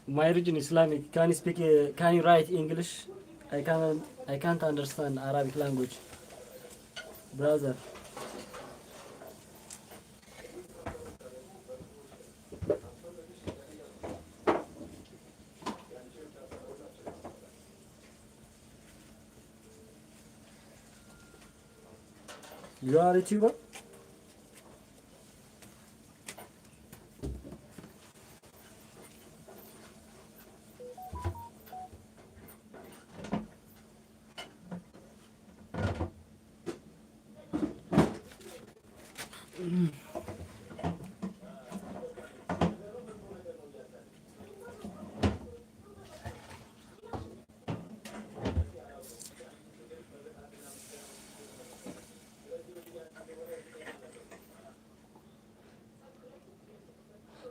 My religion Islamic. Can you speak? Can you write English? I can't. I can't understand Arabic language, brother. You are a YouTuber?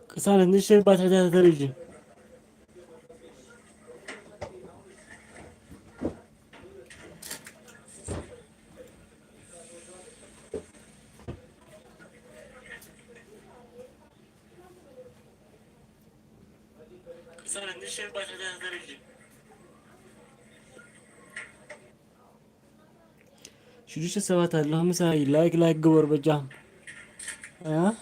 Kasan ne şey batacağız religion. Kasan ne şey batacağız religion. شو سوات اللهم ساي لايك قبر بجام. ها؟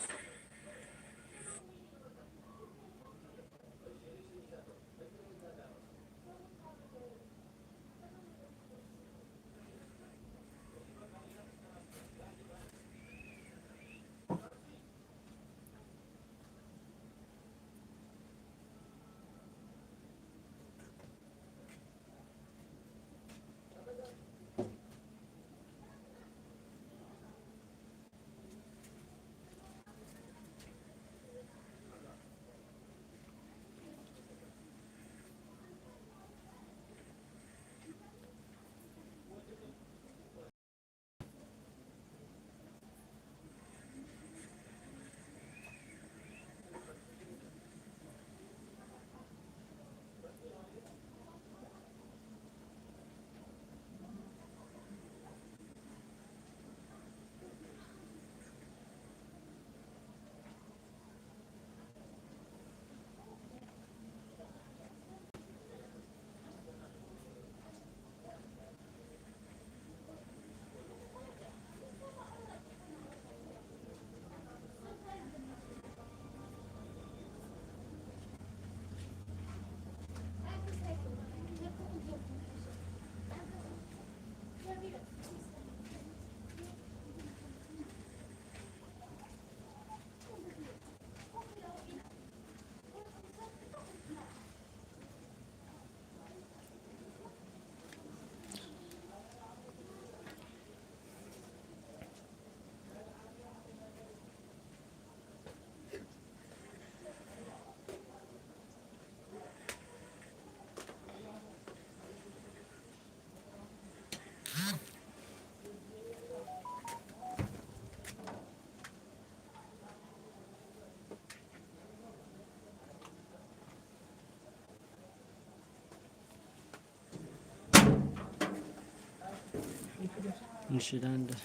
انشدان ده.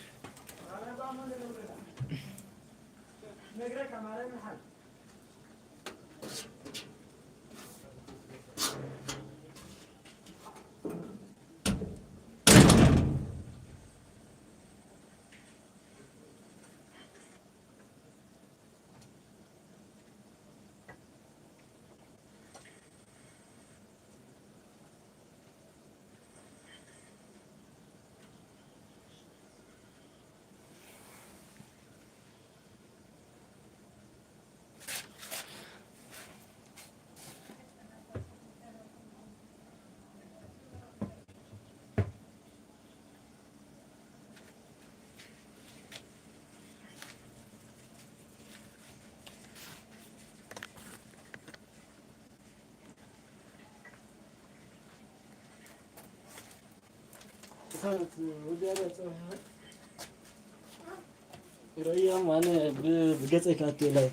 رأيي أنا بقطع كاتي لاي.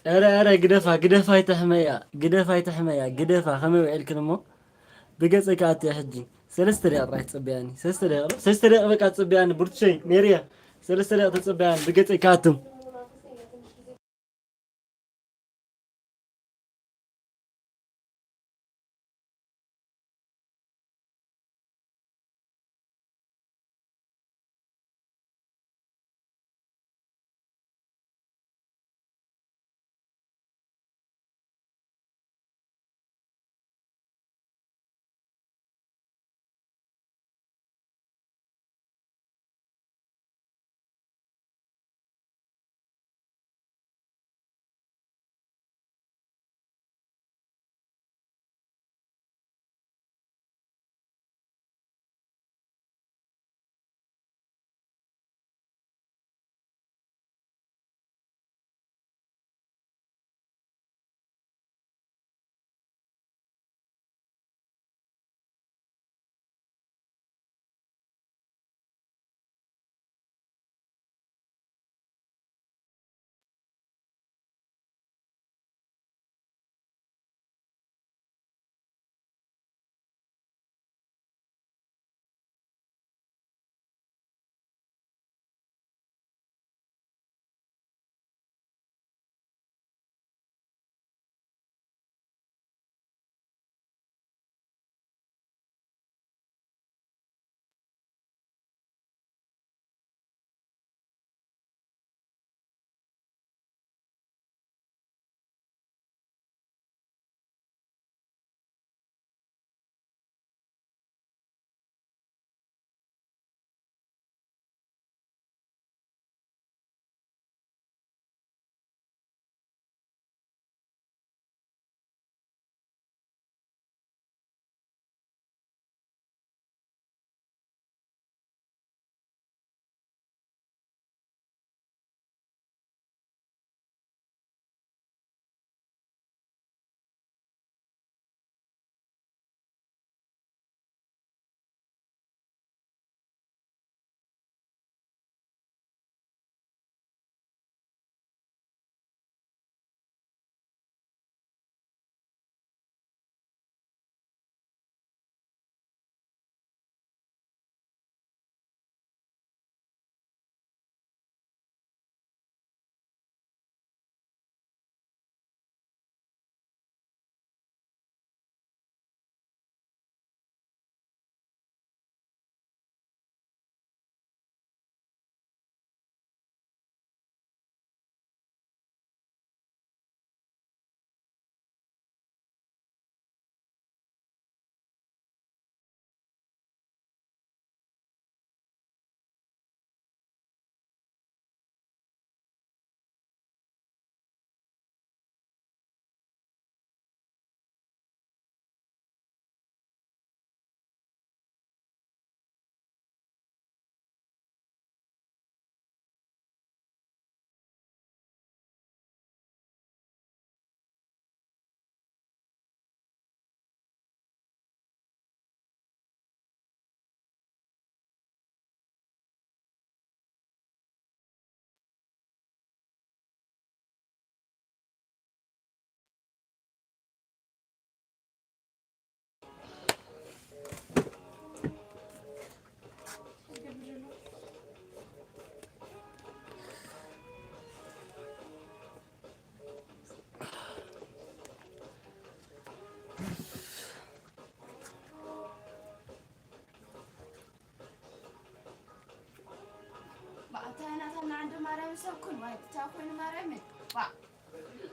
أرى قدفة يتحمية قدفة خمي وعيلك نمو بقصة كاتي حجي سلسة رياض راح تصبياني سلسة رياض بقى تصبياني برتشي ميريا سلسة رياض تصبياني بقصة كاتم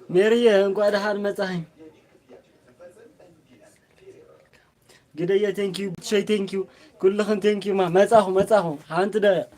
ميريا انقعد حال مصاحي قدية ثانك شي ثانك يو كلكم ثانك يو ما مصاحو حانت ده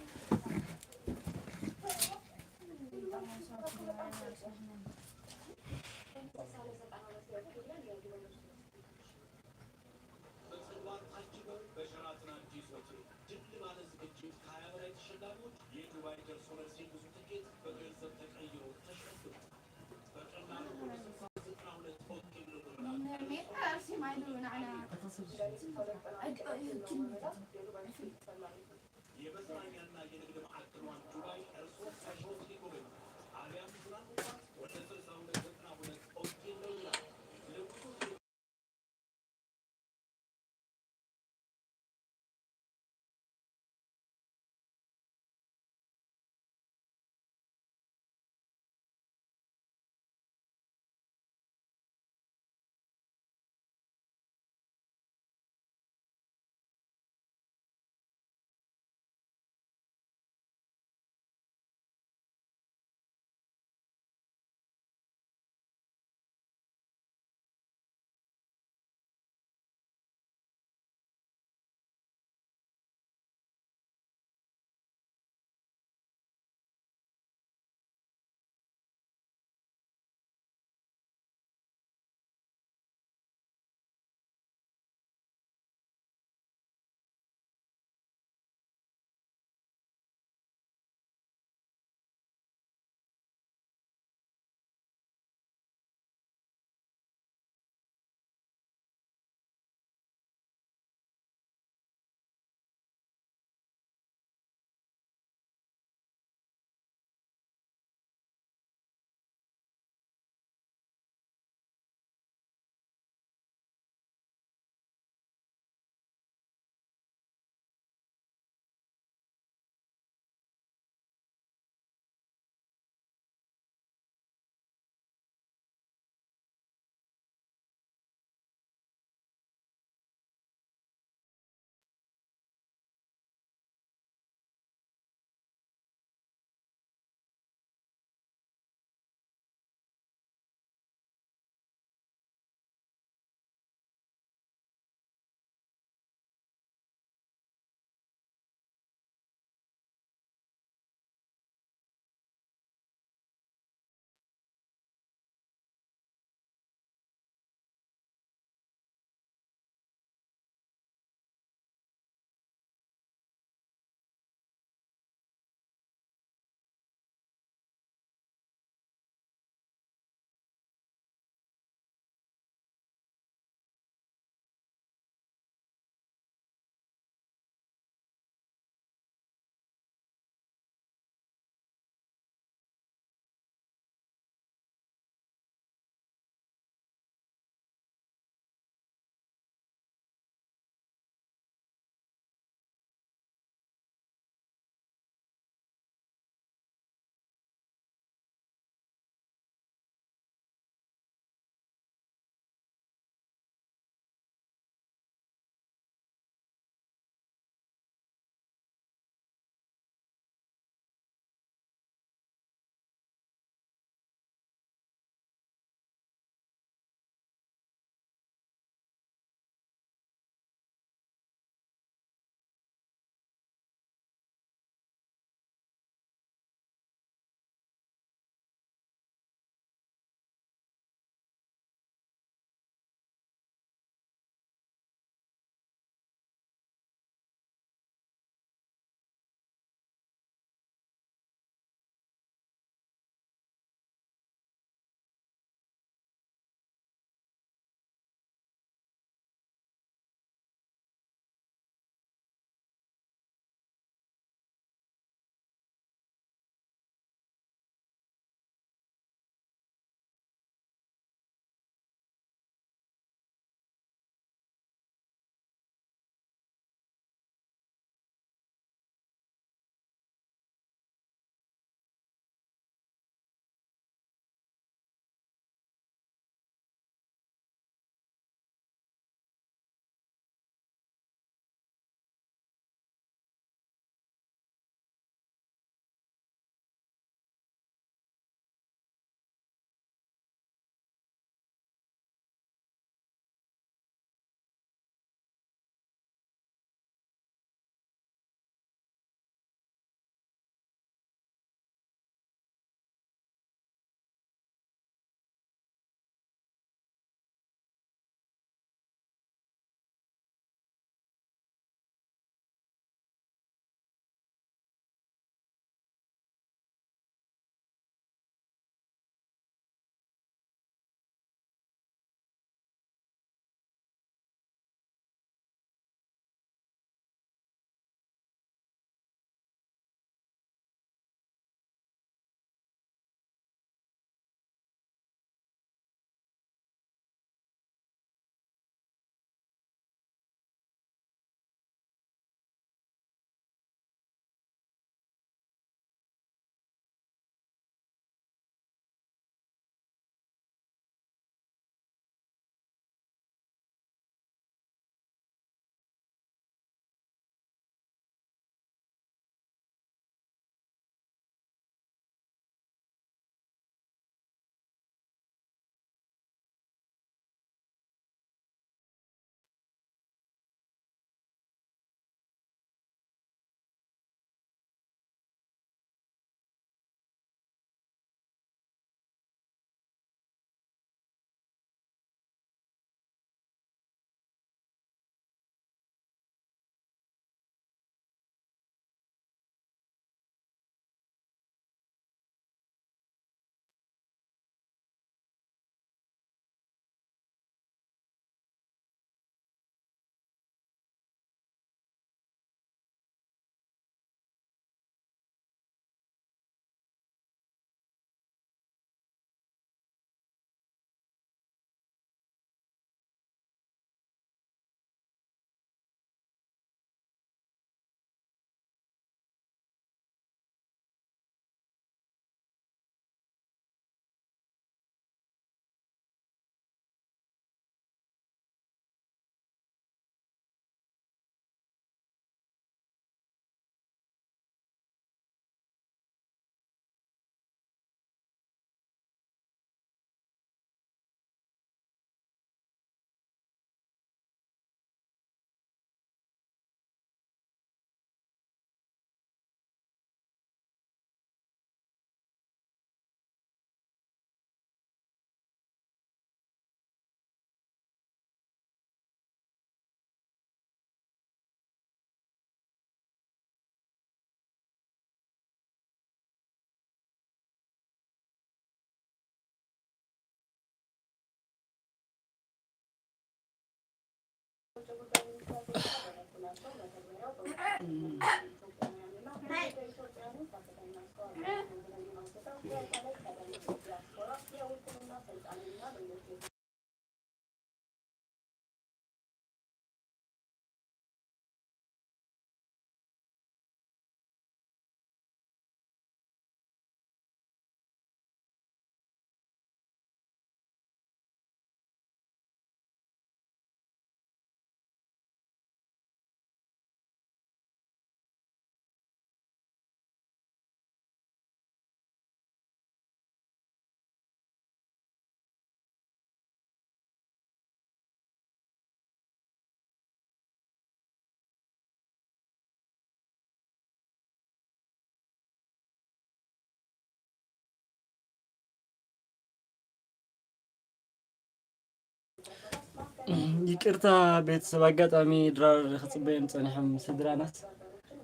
ይቅርታ ቤተሰብ አጋጣሚ ድራር ክጽበየን ጸኒሖም ስድራናት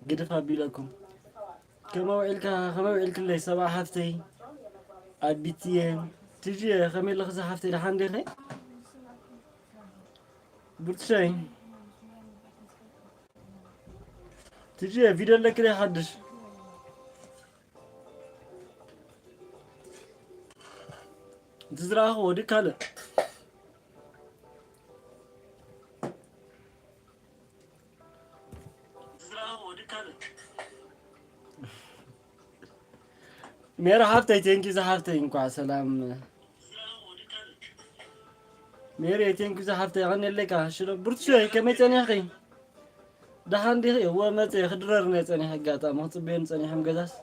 ግድፍ አቢለኩም ከመውዒልክለይ ሰብዓ ሃፍተይ ኣቢትየ ትጅ ከመይ ለኽዛ ሃፍተይ ደሓንዴኸ ብርትሻይ ትጅ ቪድዮ ለክለይ ሓድሽ ትዝራኸ ወዲ ካልእ ميرا حفتي تنكي زحفتي انكو سلام ميرا تنكي زحفتي غني لك شنو برتشوي كمي تاني اخي دحان دي هو متى خدررنا تاني حقاتا ما تصبين تاني حم قداس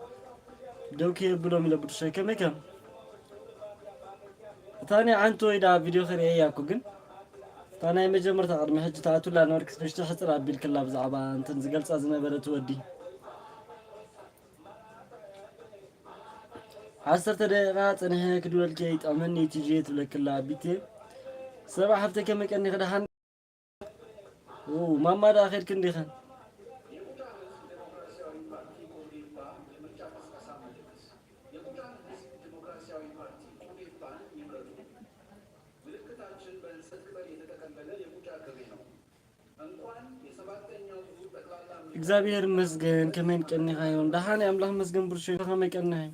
دوكي بلو ملا برتشوي كمي كم ثاني عنتو إذا فيديو خير إياكو جن ثاني مجمر تقدر محج تعاتو لا نوركس مش تحصل على بالكلا بزعبا أنت نزقلت أزنا بدأت ودي عصرت دقيقات أنا هيك دول كيت أمني تجيت لك اللعبتي سبع حفتي كم كأني خدها ماما داخل كندي خن እግዚአብሔር ይመስገን ከመን ቀን ይሁን ደሃን አምላክ መስገን ብርሽ ከመን ቀን ይሁን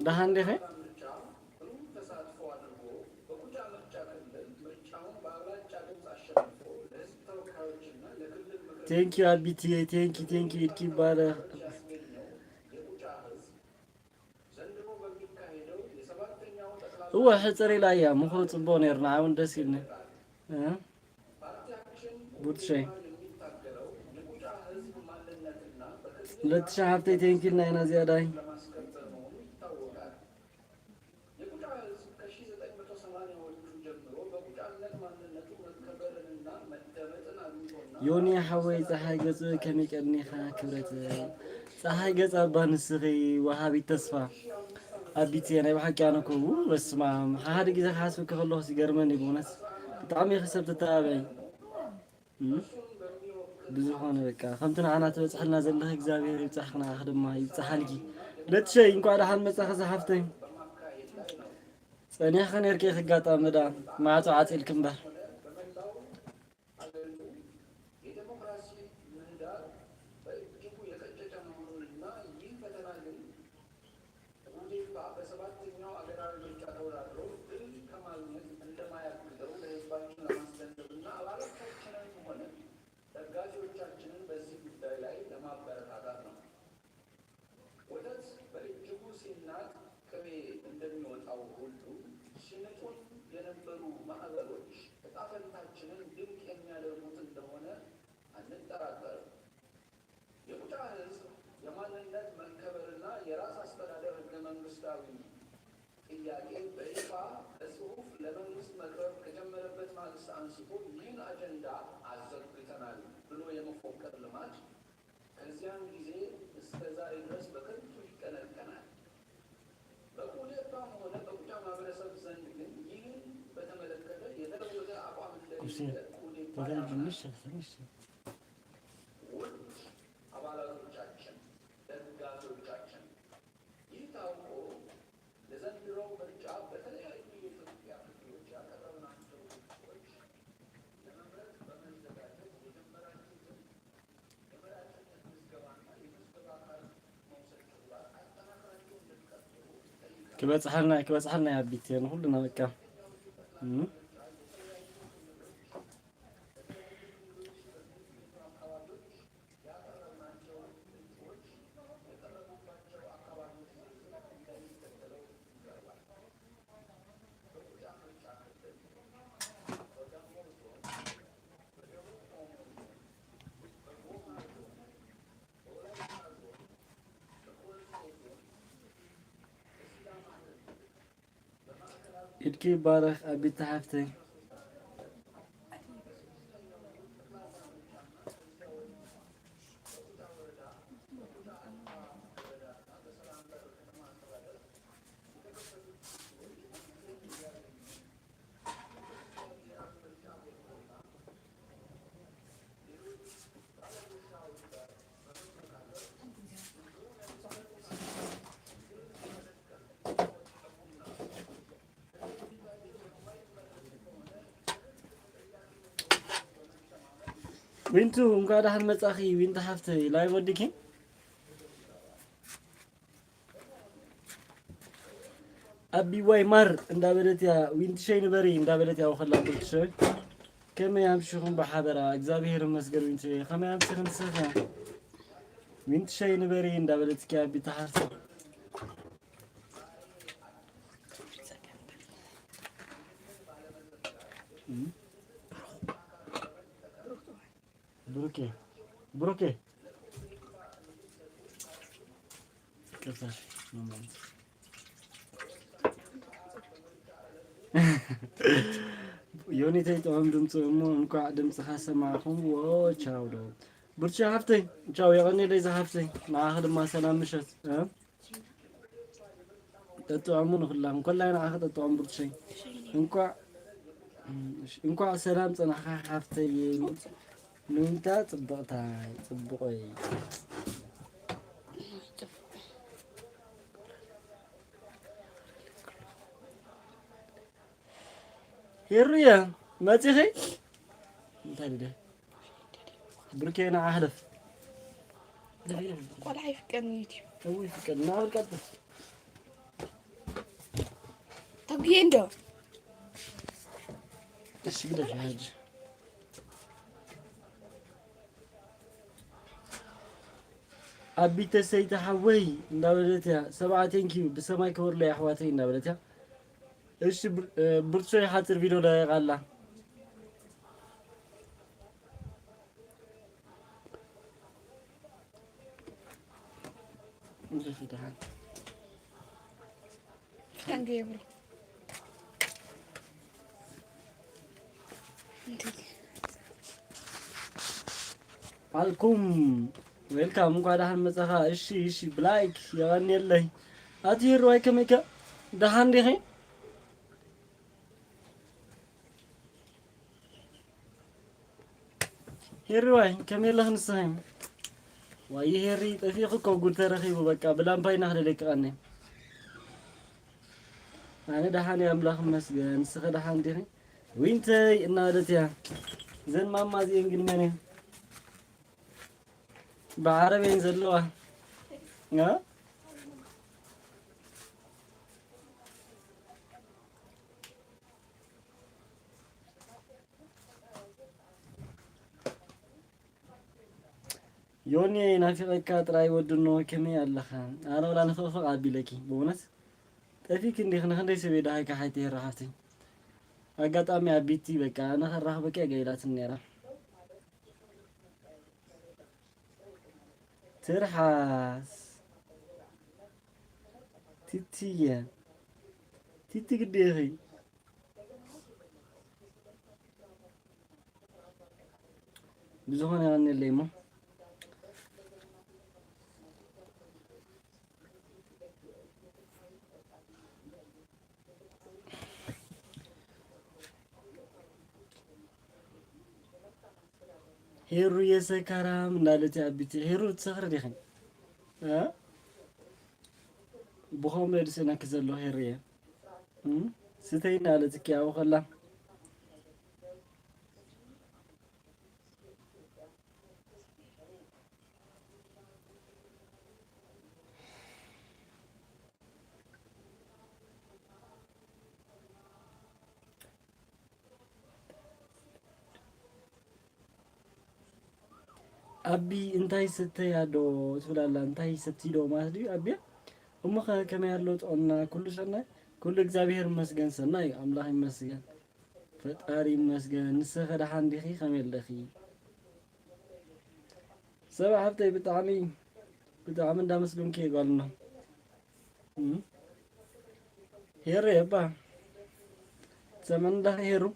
ደሃን ደኸ ቴንክ ዩ አቢቲ ቴንክ ዩ ኢትኪ ባለ هو حصري لا يا مخو ጽቦ ነርና አሁን ደስ ይልነ ቡትሸይ ለተሻፍተ ቴንክ ዩ ናይና ዚያዳይ ዮኒ حوي ፀሐይ ገጽ ከመቀኒኻ ክብረት ፀሐይ ገጽ አባንስኺ ወሃቢ ተስፋ አቢት ናይ ባሕቂ ኣነኮ በስማ ሓደ ግዜ ሓስብ ከለኹ ሲገርመኒ ብእውነት ብጣዕሚ ክሰብ ተተባበይ ብዙኾነ በቃ ከምቲ ንዓና ተበፅሐልና ዘለኸ እግዚአብሔር ይብፅሕና ድማ ይብፅሓልኪ ለትሸይ እንኳዕ ደሓን መጻኸ ዝሓፍተይ ፀኒሕኸ ነርኪ ክጋጣመ ዳ ማዕፆ ዓፂልክ እምበር كبصحلنا يا بيتي أنا كلنا بكا إدكي بارخ أبي تحفتي وينتو مقعد أحد متأخي وين تحفتي لا يوديكي أبي واي مر إندا بدتيا وين تشي نبري إندا بدتيا وخلا بتشي كم يمشون بحضرة إجزابير مسجر وين تشي خم يمشون سفا وين تشي نبري إندا بدتيا أبي تحفتي بروكي كيفاش يوني تيتهم دمص مو انكو دمص خاصه معكم و تشاو دو برشا حفتي تشاو يغني لي زحفتي مع اخد ما سلام مشت ها تطعمون كلهم كلنا اخد تطعم برشا انكو سلام صنع حفتي نونتا صبقتاي صبقي يريا ما تخي انت بركينا عهلف ولا يفكرني يوتيوب هو يفكرنا والقط تبقي عنده ايش كده في حاجه أبيت سيد حوي نبلتها 7 تنكيو بسماي كور لي أحواتي نبلتها إيش برشة حاطر فيديو لا يغلا إيش في ده كان جايبه عليكم ويلكم قاعد أحد مسخا إيش بلايك يغني الله أتير رواي كميكا دهان دي هين هيرواي كميل لهن السهم واي هيري تفيقكم قلت رخيبو بكا بلان باين أخذ لك أني أنا دهان يا أملاخ مسجن سخ دهان دي هين وينتي النادتيا زين ماما زي إنجلماني بعربي ينزلوها ها يوني نافقك تراي ودنو كمي الله خان أنا ولا نخفق عبي لكي بونس تفيك إني خندي سوي ده هيك حياتي راحتي أقعد أمي عبيتي بك أنا خرّاه بك جايلات النيرة ترحس تيتي تيتي قديري بزهون يعني اللي مو هيرو يسكرام نالتي عبيتي هيرو تسخر ديخن ها بخوم يرسنا كزلو هيريا ستين نالتي كياو خلا أبي أنتي ستة يا دو تقول لا أنتي ستي دو ما أدري أبي أمك كم يارلوت أنا كل سنة كل إجابير مسجن سنة أملاح مسجن فتاري مسجن نسخة عندي خي خميل دخي سبع هفتة بتعمل دا مسلم كي قالنا هيرو يبا زمن ده هيرو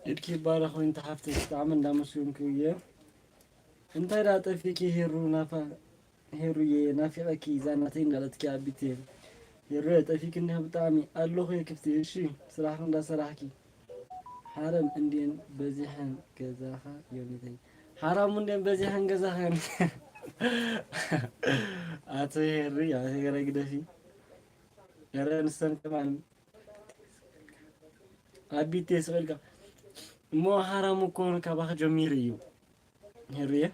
إدكي بارخو أنت حفتي تعمل دا مسلم كي أنت لا تفيكي هيرو نافا هيرو يه نافعكي زانتين قالتك أبيتين هيرو تفيك إنها بتعمي الله يكفتي إشي صراحة دا صراحكي حرام إندين بزيحن كزاخا يوميتين حرام إندين بزيحن كزاخا أتو هيرو يا هيرو قدفي هيرو نستن كمان أبيتي سؤالك مو حرام كون كباخ جميريو هيرو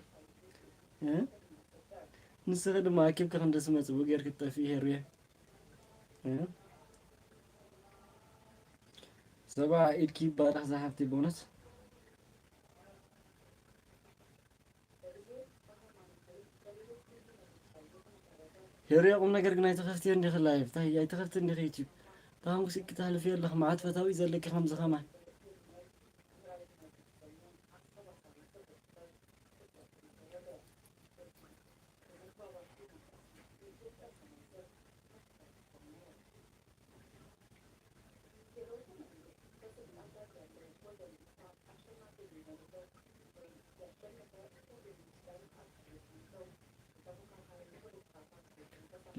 نسخد ما كيف كان دسمة بغير كتا في هيرو سبعة إيد كيب بارح زحفتي بونس هيرو قمنا قرقنا يتخفتي عندي خلايف تاهي يتخفتي عندي خيتيب تاهم قسي كتاهل فيه اللخ معات فتاوي زلك خمسة خمال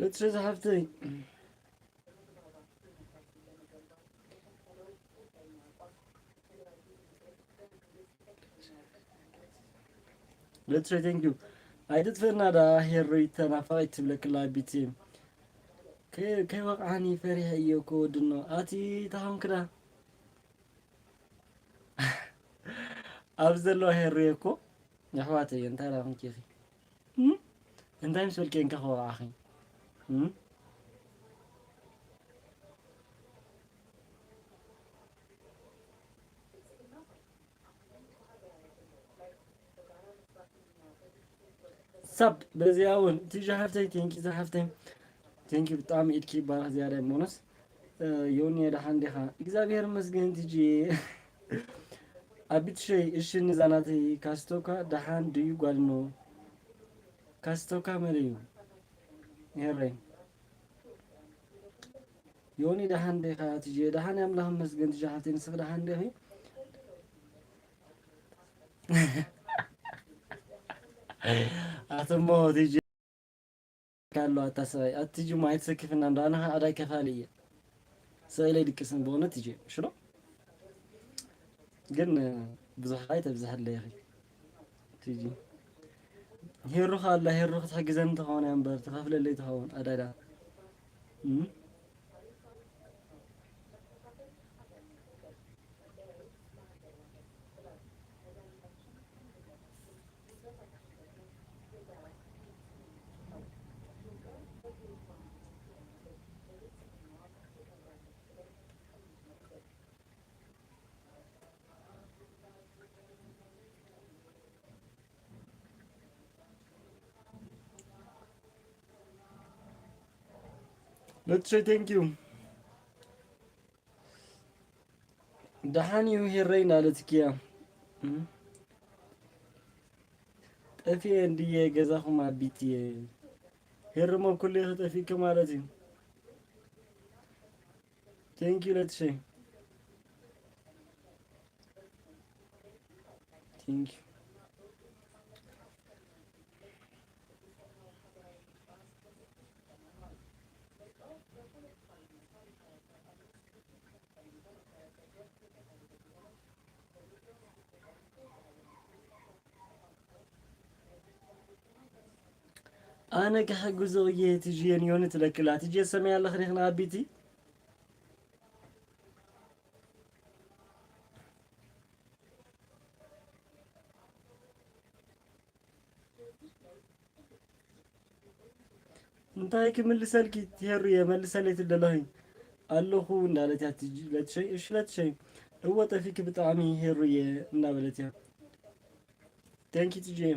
لا تشي زحفتي لا تشي thank you عيدت فرنا دا هيرو يتنافايت بلك الله بيتيم كي وقعني فريح ايوكو دنو آتي تاهم كده أبزلو هيرو يكو يا حواتي انت راهم كيفي انت يمسول كين كخوا أخي سب بزياون تيجي حفتي تينكي زحفتي تينكي بطعم إدكي بارح زيادة مونس يوني دحان ديخا إكزابير مسجن تيجي أبيت شيء إيش نزاناتي كاستوكا دحان ديو قالنو كاستوكا مريو هيرين يوني دحان ديخا تيجي دحان يملاهم مسجن تيجي حفتي نسخ دحان ديخي أتمو تيجي كالو أتسوي أتيجي ما يتسكف إن أنا أداي كفالية سألي ديك اسم بونة تيجي شنو قلنا بزحايت بزح اللي يا أخي تيجي هيرو خالله هيرو حق زين تهون ينبر تخافل اللي تهون أداي Let's say thank you. دحاني وهيرين على تكيا طفي عندي جزاهم عبيتي هيرمو كل طفي كمالتي ቴንክ ዩ ለትሸይ ቴንክ ዩ أنا كحجوزية تجين يونت لكلا تجي سمي الله خلينا عبيتي انت هيك من لسالك تهري من لسالك الدلاهي قال له خو نالت يا تجي لا شيء ايش لا شيء هو تفيك بطعمي هري نابلتها ثانك يو تجي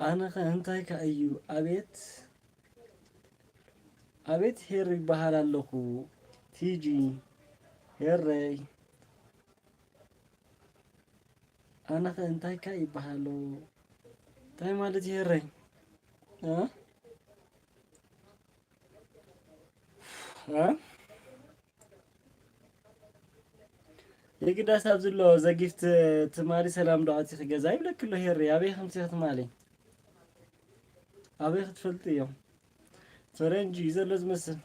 أنا خنتاي كأيو أبيت هيري بحال اللخو تيجي هيري أنا خنتاي كأي بحالو تاي مالتي هيري ها ها يقدر سابز له زقفت تماري سلام دعاتي خجزاي ولا كله هيري أبي خمسة تمالي أبي خطفلتي يوم فرنجي يزر لازم مثل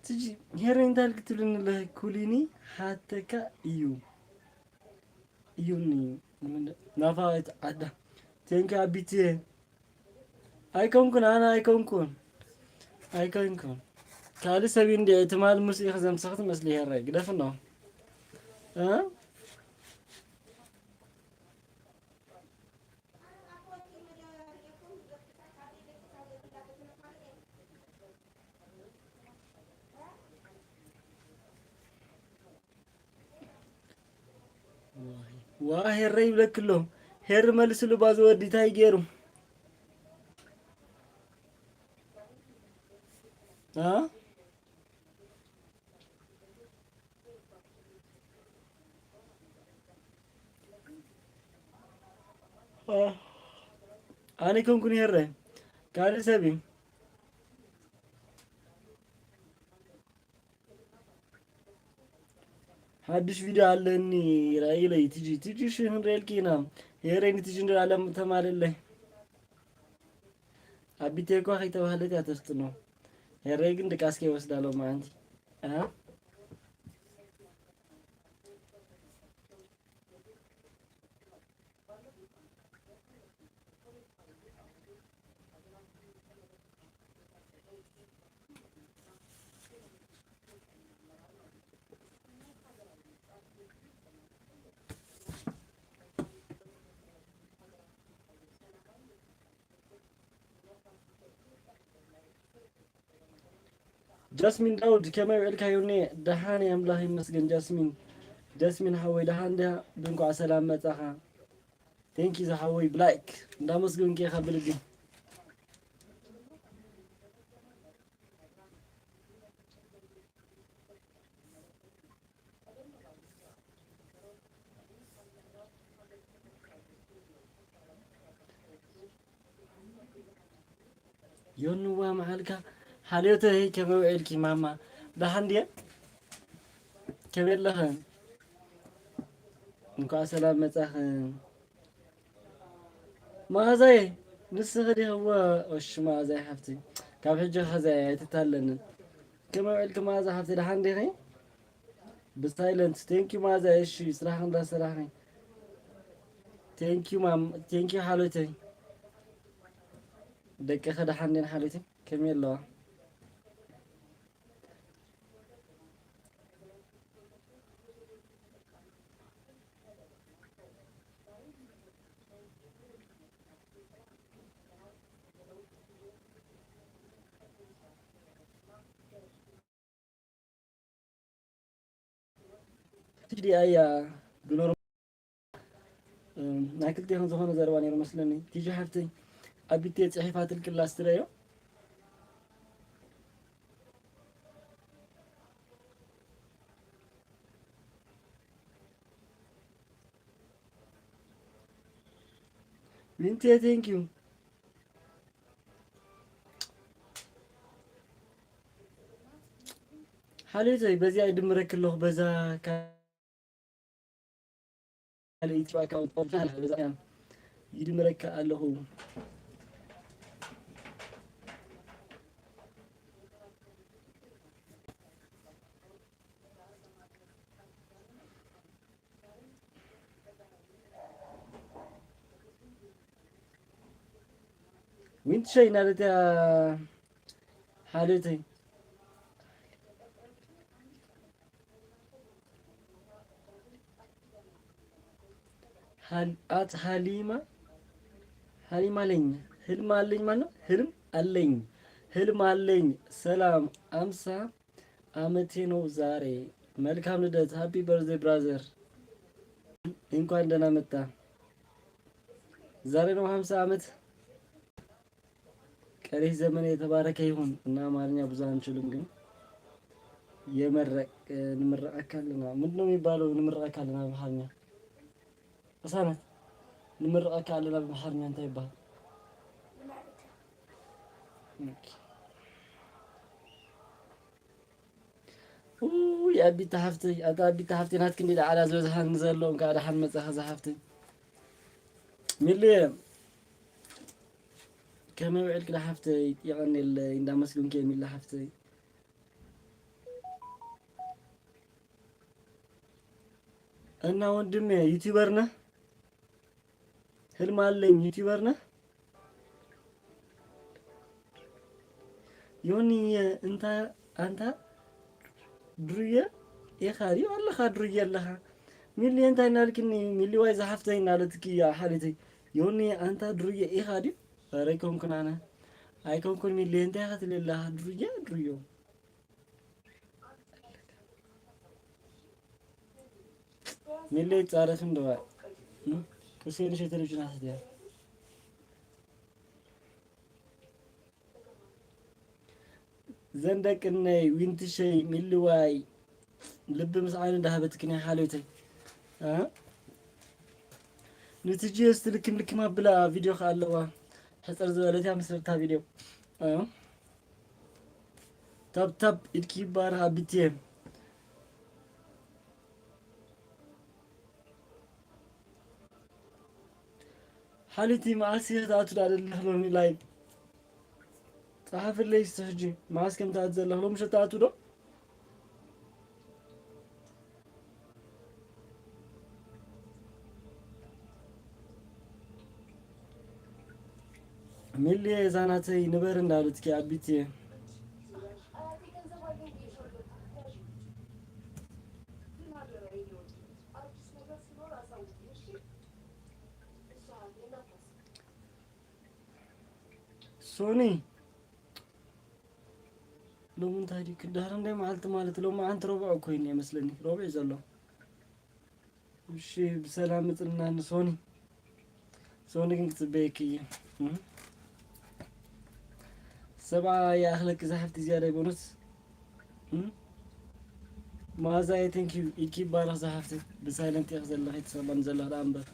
تجي هيري انت قلت لنا له كوليني حتى يوني نافعت عدا تنك عبيتي أيكونكن أنا أيكونكن كالي سبين دي احتمال مسيخ زم سخت مسلي هيري قدفنا ها هيري لك كلهم هير ملس له بازو ودي تاي غيرو ها أنا كونكن هيري كالي سبين حدش فيديو على اني رأي لي تجي شنو ريال كينا هيرين تجي ندير على تمال الله أبيتيكو هاي توهلت يا تستنو هيرين دكاسكي وسدالو ما عندي ها جاسمين داود كما يقولك هيوني دهاني أملاهي مسجن جاسمين حوي دهان ده بنكو عسلام متاخا ثانك يو حوي بلاك دا مسجن كي خبلدي يونوا معلكا حاليوته هي كما وعلكي ماما لحنديا كبير لها نكو سلام متاخن ما زي نسخدي هو وش ما زي حفتي كاب حجة خزايا تتهلن كما وعلك ما زي حفتي لحندي غي بسايلنت ثانك يو ما زي شي صراحة لا صراحة ثانك يو مام ثانك يو حالتي دقيقة خد حنين حالتي كم يلا تجري أيا بنور ناكلتي هون زمان زرواني رمسلني تيجي حفتي أبيتي صحيفات الكلاس تريو بنتي ثانك يو حالتي بزي يدمرك له بزا كان يتبع أكاونت بزا يعني يدمرك له وين شيء نادت يا حالتي حليمة حليمة لين هلم علين مانا هلم علين هلم علين سلام أمسا أمتينو زاري መልካም ልደት ሃፒ በርዝዴ ብራዘር እንኳን ደህና መጣ ዛሬ ነው 50 ዓመት ቀሪ ዘመን የተባረከ ይሁን እና አማርኛ ብዙ አንችልም ግን የመረቅ እንመረቃካልና ምንድነው የሚባለው እንመረቃካልና በአማርኛ እሳናት እንመረቃካልና በአማርኛ እንታ ይባል يا أبي تحفتي أبي تحفتي ناتكني على زوجها نزل لهم قاعد أحمد زحفتي ملي كما وعد كده حفتي يعني اللي عند مسكون كامل لحفتي أنا وندم يوتيوبرنا هل مالين يوتيوبرنا يوني أنت درية يا خالي والله خادرية لها ملي أنت نالكني ملي وايز حفتي نالتك يا حالتي يوني أنت درية يا خالي أريكم كن أنا أيكم كن ملي أنت هات لله درية ملي تعرفين دواء كسير شيء تلوجنا هذا زندك إني وينت شيء ملواي لب مسعين ذهبتك يا حالتي نتيجة استلك لك ما بلا فيديو خالوا حصر زوالتي عم سرتها فيديو تب الكبار هابتين حالتي مع سيرة أتولى للهلوني لايف صحف اللي يستحجي ماسك متعزل له مش تعاتو ده ملي زاناتي نبر እንዳሉት ከአቢቲ ሶኒ لومن تاري كدار عندي مالت لو ما أنت ربع كوين يمسلني ربع زلوا وشي بسلامة لنا سوني كنت بيكي 7 يا أخلك زحفت زيادة بونس ما زاي تنكي يكيب بارا زحفت بسايلنت يخزل الله يتسلم زل الله أمبر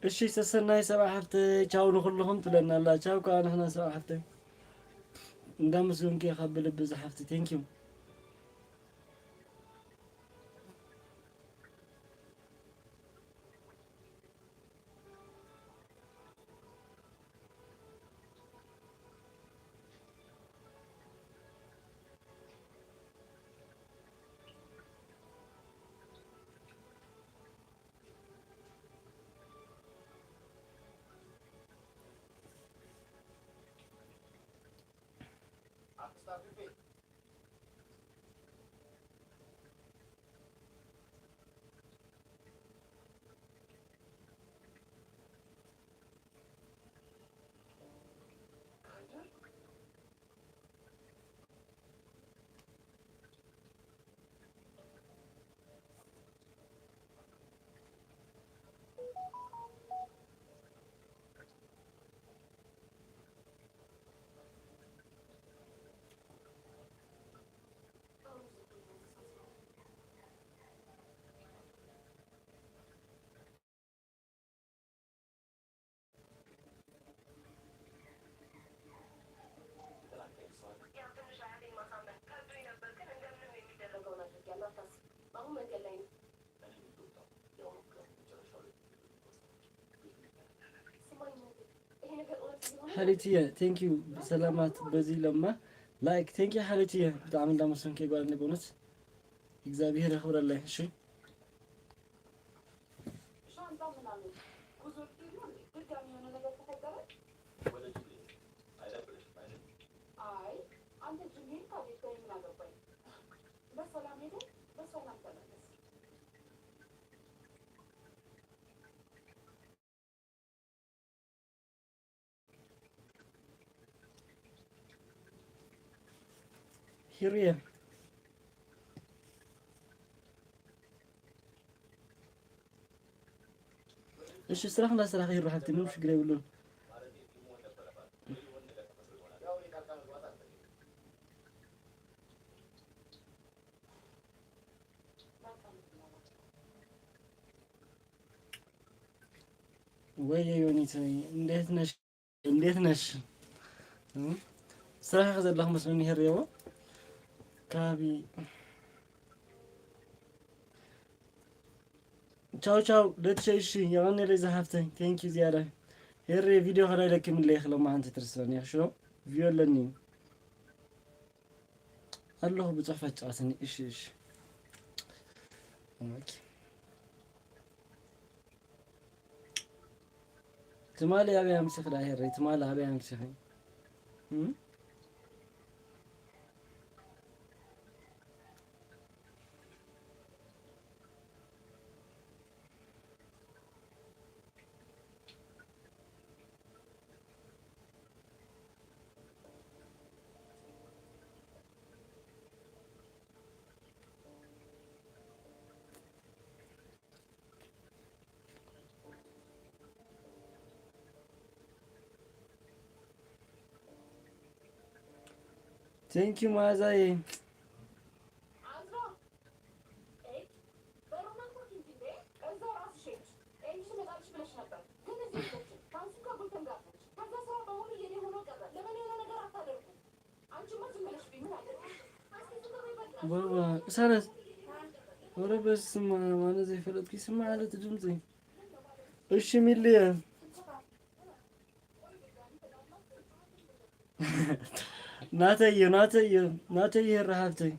እሺ ሰሰናይ ሰብዓ ሓፍተይ ቻው ንኩልኩም ትብለና ኣላ ቻው ከዓ ንሕና ሰብዓ ሓፍተይ እንዳመስገንኪ ካብ ብልቢ ዝሓፍቲ ቴንኪዩ حالتي ثانك يو سلامات بزي لما لايك ثانك يو حالتي بتعمل ده مثلا كي قال نبونس እግዚአብሔር ያክብረልህ እሺ ሂሪያ እሺ ስራህ ለስራህ ይሩህ حتى ምንም ችግር የለውም ወይ ዮኒት እንዴት ነሽ ስራህ ከዘለህ መስሎኝ ይሄርየው ካቢ ቻው ቻው ለትሸይሽ ያኔ ለዛ ሀፍተኝ ቴንክ ዩ ዚያዳ ሄሬ ቪዲዮ ከላይ ለክም ላይ خلما አንተ ትርስለኝ ያሽሮ ቪዮለኒ አላህ በጽፈት ጫስኒ እሺ እሺ ኦኬ ትማሊ አብያ ምስክላ ሄሬ ትማሊ አብያ ምስክኝ ቴንክ ዩ ማዛዬ بابا سنة ورا بس ما أنا زي فلت كي سمع على تجمزي إيش مليا ناتي رهفتي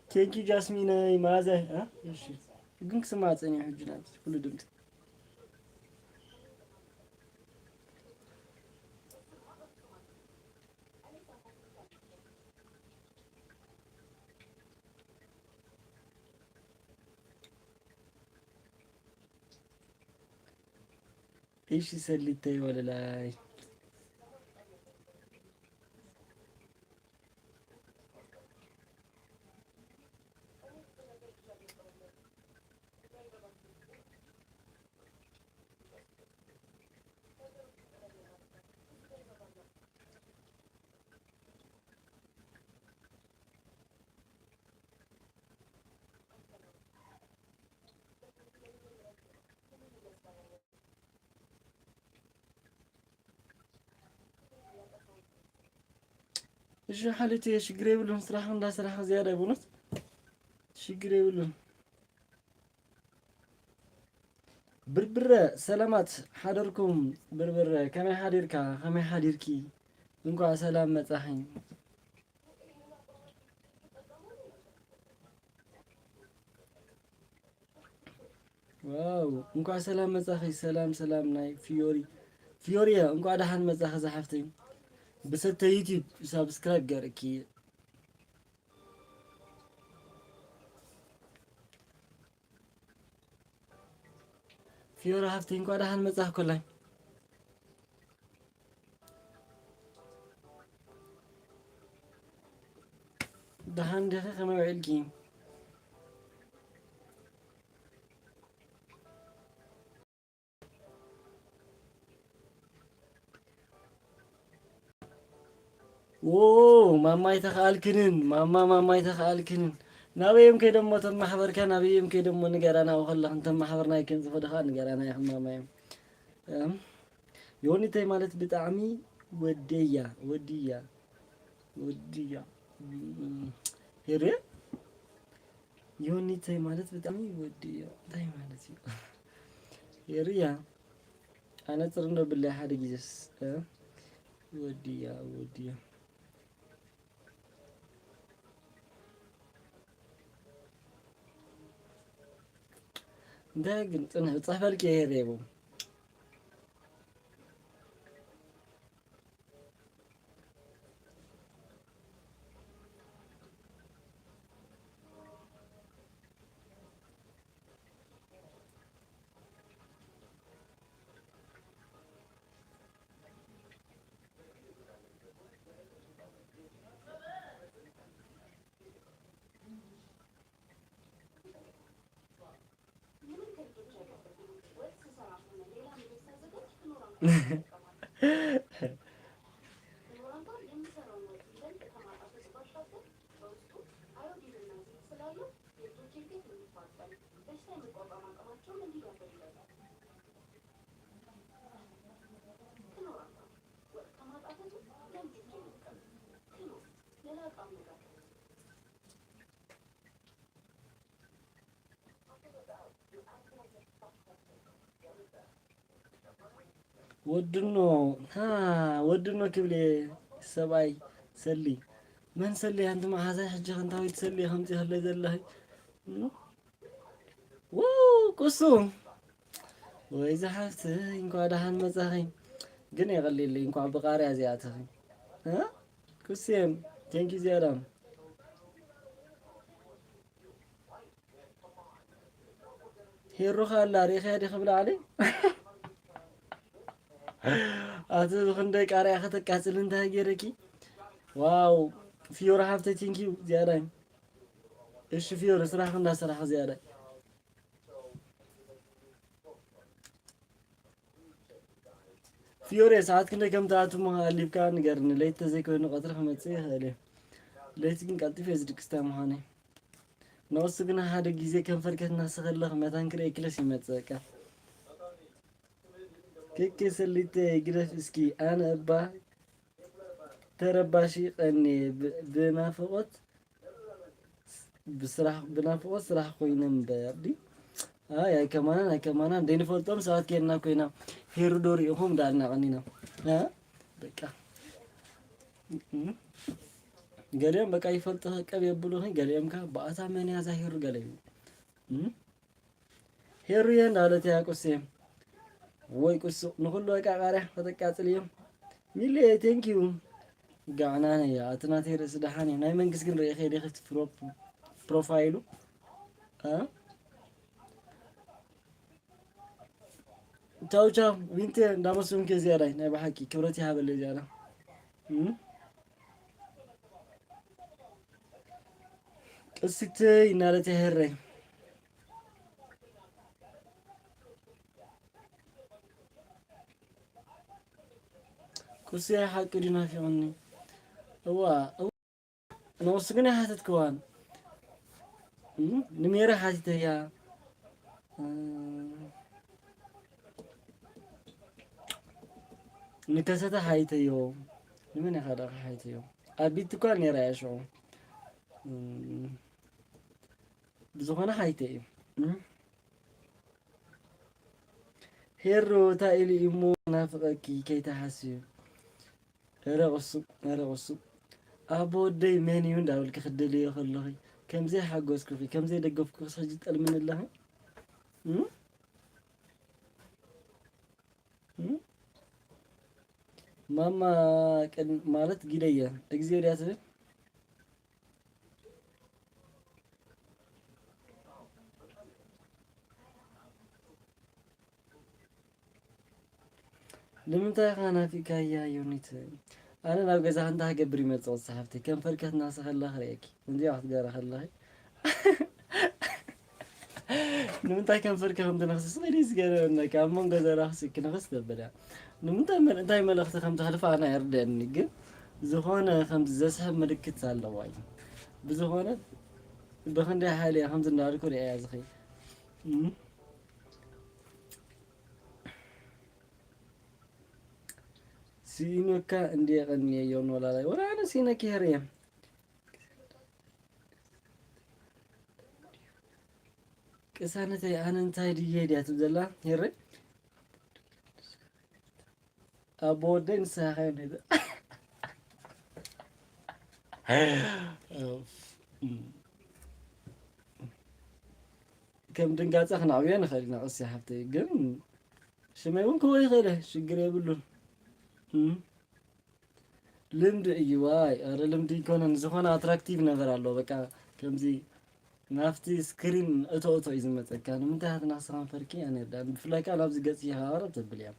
تيجي جاسمينة ماذا ها إيش قنك سمعت أني حجنات كل دمت ايش يسليتي ولا لا እሺ حالتي ሽግር የብሉን ስራህ እንዳስራህ زياده ይቡነት ሽግር የብሉን بربر سلامات حضركم بربر كما حضركا كما حضركي እንኳን ሰላም መጣኸኝ ዋው እንኳን ሰላም መጣኸኝ ሰላም ሰላም ናይ ፊዮሪያ እንኳን ደህና መጣኸ ዘሐፍተኝ بسته يوتيوب سبسكرايب ገርኪ ፊዮራ ሀፍተኝ እንኳን ደህና መጣህ ኮላይ دهان دقيقة ما يعلقين ماما يتخالكنن ماما يتخالكنن نبيهم كده مو تم محبر كان نبيهم كده مو نجارنا وخلا أنت محبرنا يكن زفدخان نجارنا يا ماما يوني تي مالت بتعمي ودية هيري يوني تي مالت بتعمي ودية تي مالت هيري أنا ترى بالله حد يجلس ودية ده قلت أنا بتصحى بالك يا ريبو ودنو كبلي سباي سلي من سلي أنت ما هذا حجة أنت ويت سلي خمسة هلا زلها كوسو وإذا حفت إنكو هذا هن مزاحين جني يغلي لي إنكو عم بقاري أزياته ها كوسيم تانكي زيادة هي الروخة اللي ريخة دي خبل علي أتو خندق أري أخذت كاسل انتهى جيركي واو فيورا حفتي تينكيو زيادة إيش فيورا صراحة خندها صراحة زيادة فيورا ساعات كنا كم تعاتو مها اللي بكان نقرن ليت تزيكو إنه قطر خمتسيه هالي ليت كن قلتي في زدك استامهاني نوصو كنا هذا جيزي كم فرقة الناس خلق متان كري كلاس يمتساكا كيك سليت جرف اسكي أنا أبا ترباشي أني بنافقت بصراحة بنافقت صراحة كوينم بيردي يا كمان دين فوتهم ساعات كنا كوينا هيرو دوري هم دارنا عنينا بكا قاليهم بكا يفلتها كبي يبلوهن قاليهم كا بأتا من يا زهيرو قاليهم هيرو ين على تياكوسيم ወይ ቁሱ ንሁሉ አቃቃሪያ ተጠቃጽልዮም ሚሊ ቴንኪዩ ጋናነ ያ አትናቴ ርስ ደሃኔ ናይ መንግስት ግን ረኸ ደኸት ፕሮፋይሉ ቻው ዊንቴ እንዳመስሉን ከዚያ ላይ ናይ በሐቂ ክብረት ያበለ ጃላ ቅስት ይናለት ያሄረኝ كوسي حق دينا في عني أنا وصلنا حاتت كوان نميرة حاتت هي نكسة حيت يوم لمن هذا حيت يوم أبيت كان يرايا شو بزخنا حيتي هيرو تايلي إمو نافقكي كي تحسيو رغصو أبو دي مانيون داول كخدلي يخلقي كم زي حقوس كفي كم زي دقف كوس حجت من الله ماما كان مالت جدية أجزير يا سيد لمن تاخنا في كايا يونيت أنا لو جزاه عندها قبري ما تصوص صحفتي كم فرقة ناس خلا خريك ندي واحد قارة خلاها لمن تاي كم فرقة هم تنخس صغيريس قارة إنك عمون جزاه راح سك نخس تبلا لمن تاي من تاي ملخت خم تخلف أنا يردني جن زخانة خم زسحب ملكة سالة واي بزخانة بخندي حالي خم زنار كوري يا زخي سينوكا اندي غني يوم ولا لا ولا أنا سينا كهريم كسانتي أنا انتاي دي يدي أتبدلا هيري أبودين ساخين هذا كم دنقات أخنا عويان خلينا قصي حفتي قم شمعون كوي خيله شقر يقولون لمد أيواي أرى لمد يكون نزخونا أتراكتيف نظر الله بكا كم زي نافتي سكرين أتو إزمت كان من تحت ناصران فركي أنا دا بفلاك على بزي قصي هارب تبليا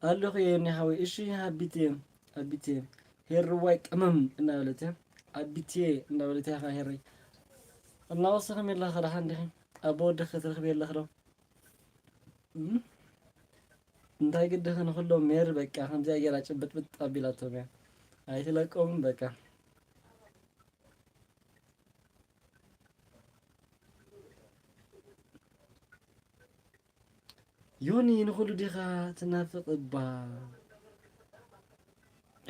قال له خيرني حاوي إشي هابيتي هير روايك أمم إنا ولتها هابيتي إنا ولتها هيري الله وصلهم يلا خرا حندي أبو دخل ترخبي يلا خرا እንታይ ግድህ ንኹሎም ሜር በቃ ከምዚ ኣየራ ጭብጥብጥ ኣቢላቶም እያ ኣይትለቀሙም በቃ ዮኒ ንኹሉ ዲኻ ትናፍቕ እባ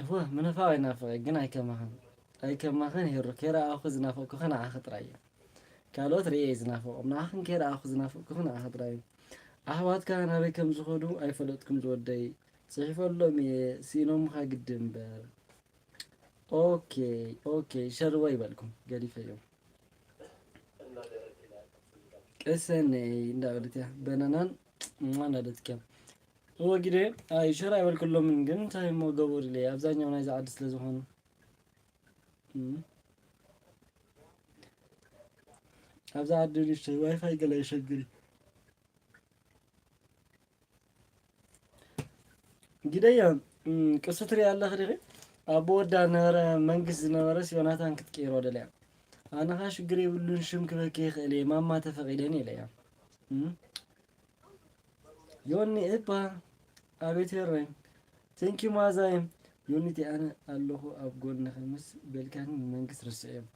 እወ ምንፋቕ ኣይናፍቐ ግን ኣይከማኸን ሄሮ ከይረኣኹ ዝናፈቕኩ ንዓኸ ጥራይ እየ ካልኦት ርአየ ዝናፈቖም ንዓኽን ከይረኣኹ ዝናፈቕኩ ንዓኸ ጥራይ እዩ أحواتك أنا بكم زخدو أي فلتكم زودي صحيح لهم سينوم خاقد مبار أوكي شروي بالكم قالي في يوم كسني داولتي بنانان ما ندتك هو كده أي شراي بالكلهم من جن تايم مو قبور لي أبزاني وانا إذا عدس لزهون أبزا عدوني اشتري واي فاي قال يشغلي جديا قصة ريال خريقي أبو دا نهر منقز نهرس يوناتان كتكيرو دليا أنا خاش قريب اللون شمك بكيخ إلي ما تفقيدني ليا يوني إبا أبيت هرين تنكيو مازايم يوني تي أنا اللهو أبقول نخمس بالكان منقز رسعيم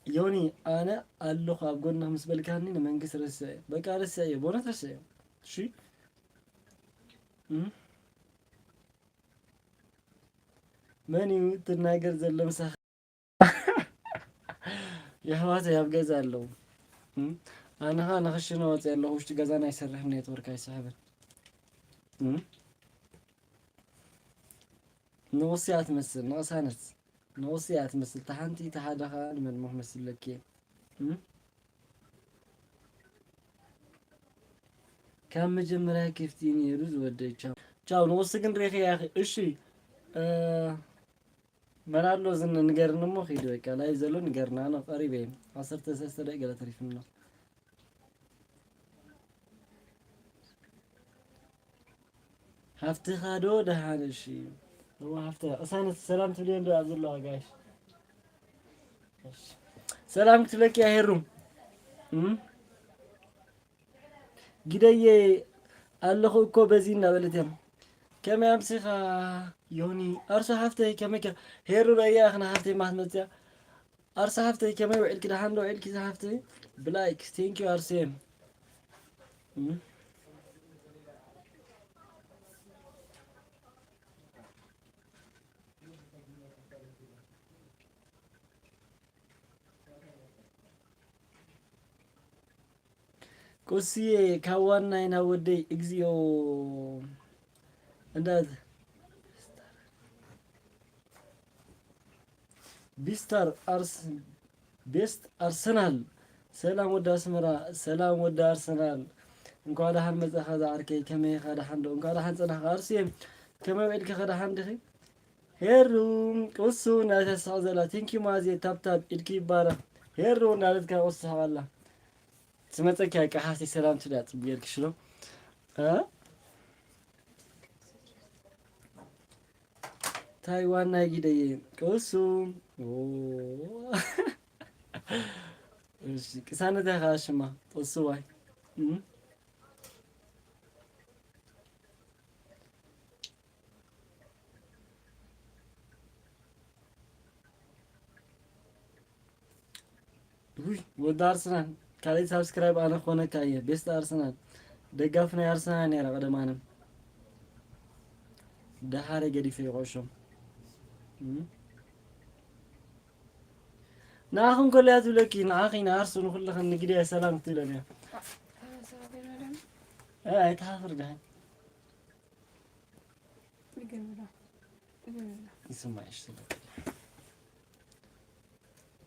يوني أنا اللهو أبقول نخمس بالكان منقز رسعيم بكا رسعيم بونت رسعيم شي ماني تناقر زل مسخ يا حواتي يا بجزا له أنا خشنا واتي الله وش تجزانا يسرح نيتورك أي صاحبي نوصيات مثل ناقصانت نوصيات مثل تحنتي تحدها من مو مثل لك كم مجمرها كيف تيني رز ودي تشاو نوصي ريخي يا أخي إشي منالو زن نقرن مو خيدو بك لا يزالو نقرن أنا قريبين 10 دقيقة تعرف منه هفتي خادو ده هذا الشيء هو هفتي أصلا السلام تلين دو عبد الله قايش سلامك لك يا هيروم قدي اللخو كو بزينا بلتهم كم يمسخ يوني أرسل هفتي كم كم هيرو رأي أخنا هفتي محمد أرسل هفتي كم يوعد كده حملو عيد كده هفتي بلايك ثانك يو أرسيم ቁስዬ ካዋና ይና ወደይ እግዚኦ እንዳት ቢስታር ቤስት አርሰናል ሰላም ወደ አስመራ ሰላም ወደ አርሰናል እንኳን ደህና መጣህ ዛርከይ ከመይ ኸዳሓንዶ እንኳን ደህና ጽናህ አርሲም ከመይ ወልከ ኸዳሓን ድኺ ሄሩ ቁሱ ናተሳዕ ዘላ ቲንኪ ማዚ ታፕታፕ ኢድኪ ይባራ ሄሩ ናለትካ ቁሱ ሓላ ስመፀኪ ቀሓሲ ሰላም ትዳ ጽብየልክ ሽሎ ታይዋን ናይ ጊደይ ቁሱ እሺ ቅሳነታ ካሽማ ቁሱ ዋይ ወደ አርሰናል ካለይ ሳብስክራይብ አነ ኾነ ካየ ቤስት አርሰናል ደጋፍ ናይ አርሰናል ነራ ቀደማንም ደሃረ ገዲፈ ይቆሾም ናኹን ኮልያት ብለኪ ንኣኺና አርሱን ኩልኽን ንግዲያ ሰላም ትብለንያ አይ ታፍር ዳይ ይስማዕሽ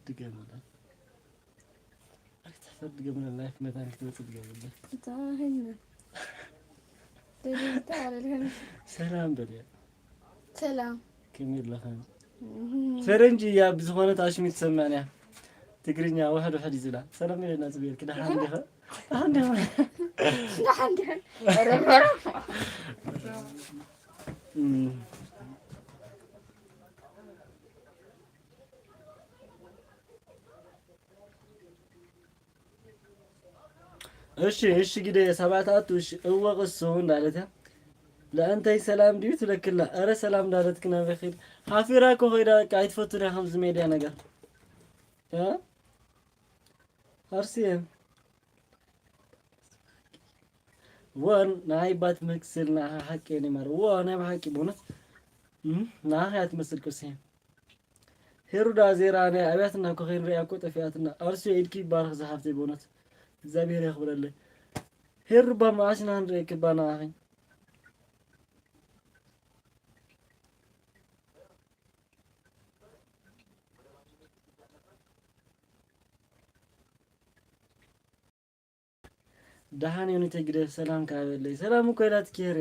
ድገምላ أكتفت قبل اللايف متى كتبت قبل طاهنا دليل تعال الهنا سلام دليل سلام كمير لخان فرنجي يا بزخونة عشمي تسمعني تقريني واحد يزلا سلام يا ناس بير كده عندها عندها እሺ ግዴ ሰባታት እሺ እወቅሱ እንዳለታ ለአንተይ ሰላም ዲዩት ለክላ አረ ሰላም እንዳለት ከና በኺር ሓፊራ ኮይዳ አይትፈቱና ከምዝ ሜዲያ ነገር አርሲየ ወን ናይ ባት መክስልና ሐቄኒ ማር ወና በሐቂ ቦነት ናህያት መስል ኩሴ ሄሩዳ ዜራኔ አብያትና ኮኸን ሪያ ቆጠፊያትና አርሲየ ኢድኪ ባርክ ዘሐፍቴ ቦነት እግዚአብሔር ያክብረልህ ሄርባ ማሽና አንድ ከባና አይ ዳሃን የሆነ ተግደ ሰላም ካበለይ ሰላም እኮ ይላት ከሬ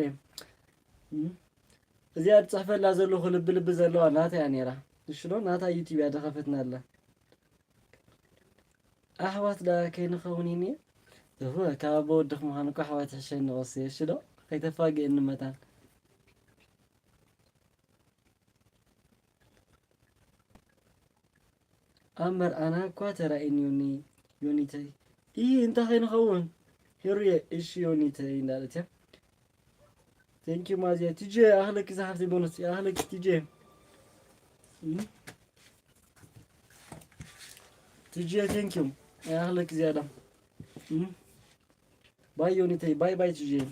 እዚያ ጽፈላ ዘሎ ልብ ዘለው ናታ ያኔራ እሺ ነው ናታ ዩቲዩብ ያደኸፈትናለ أحوات لا كين خونيني هو كابو دخ مهانو كحوات عشان نغسي شلو كيتفاجئ إنه متان أمر أنا كواترا إن يونيتي إيه أنت خين خون هيري إيش يونيتي نالتها thank you مازيا تيجي أهلك إذا حفتي بونس يا أهلك تيجي تيجي thank you يا أهلك زيادة باي يونيتي باي تجي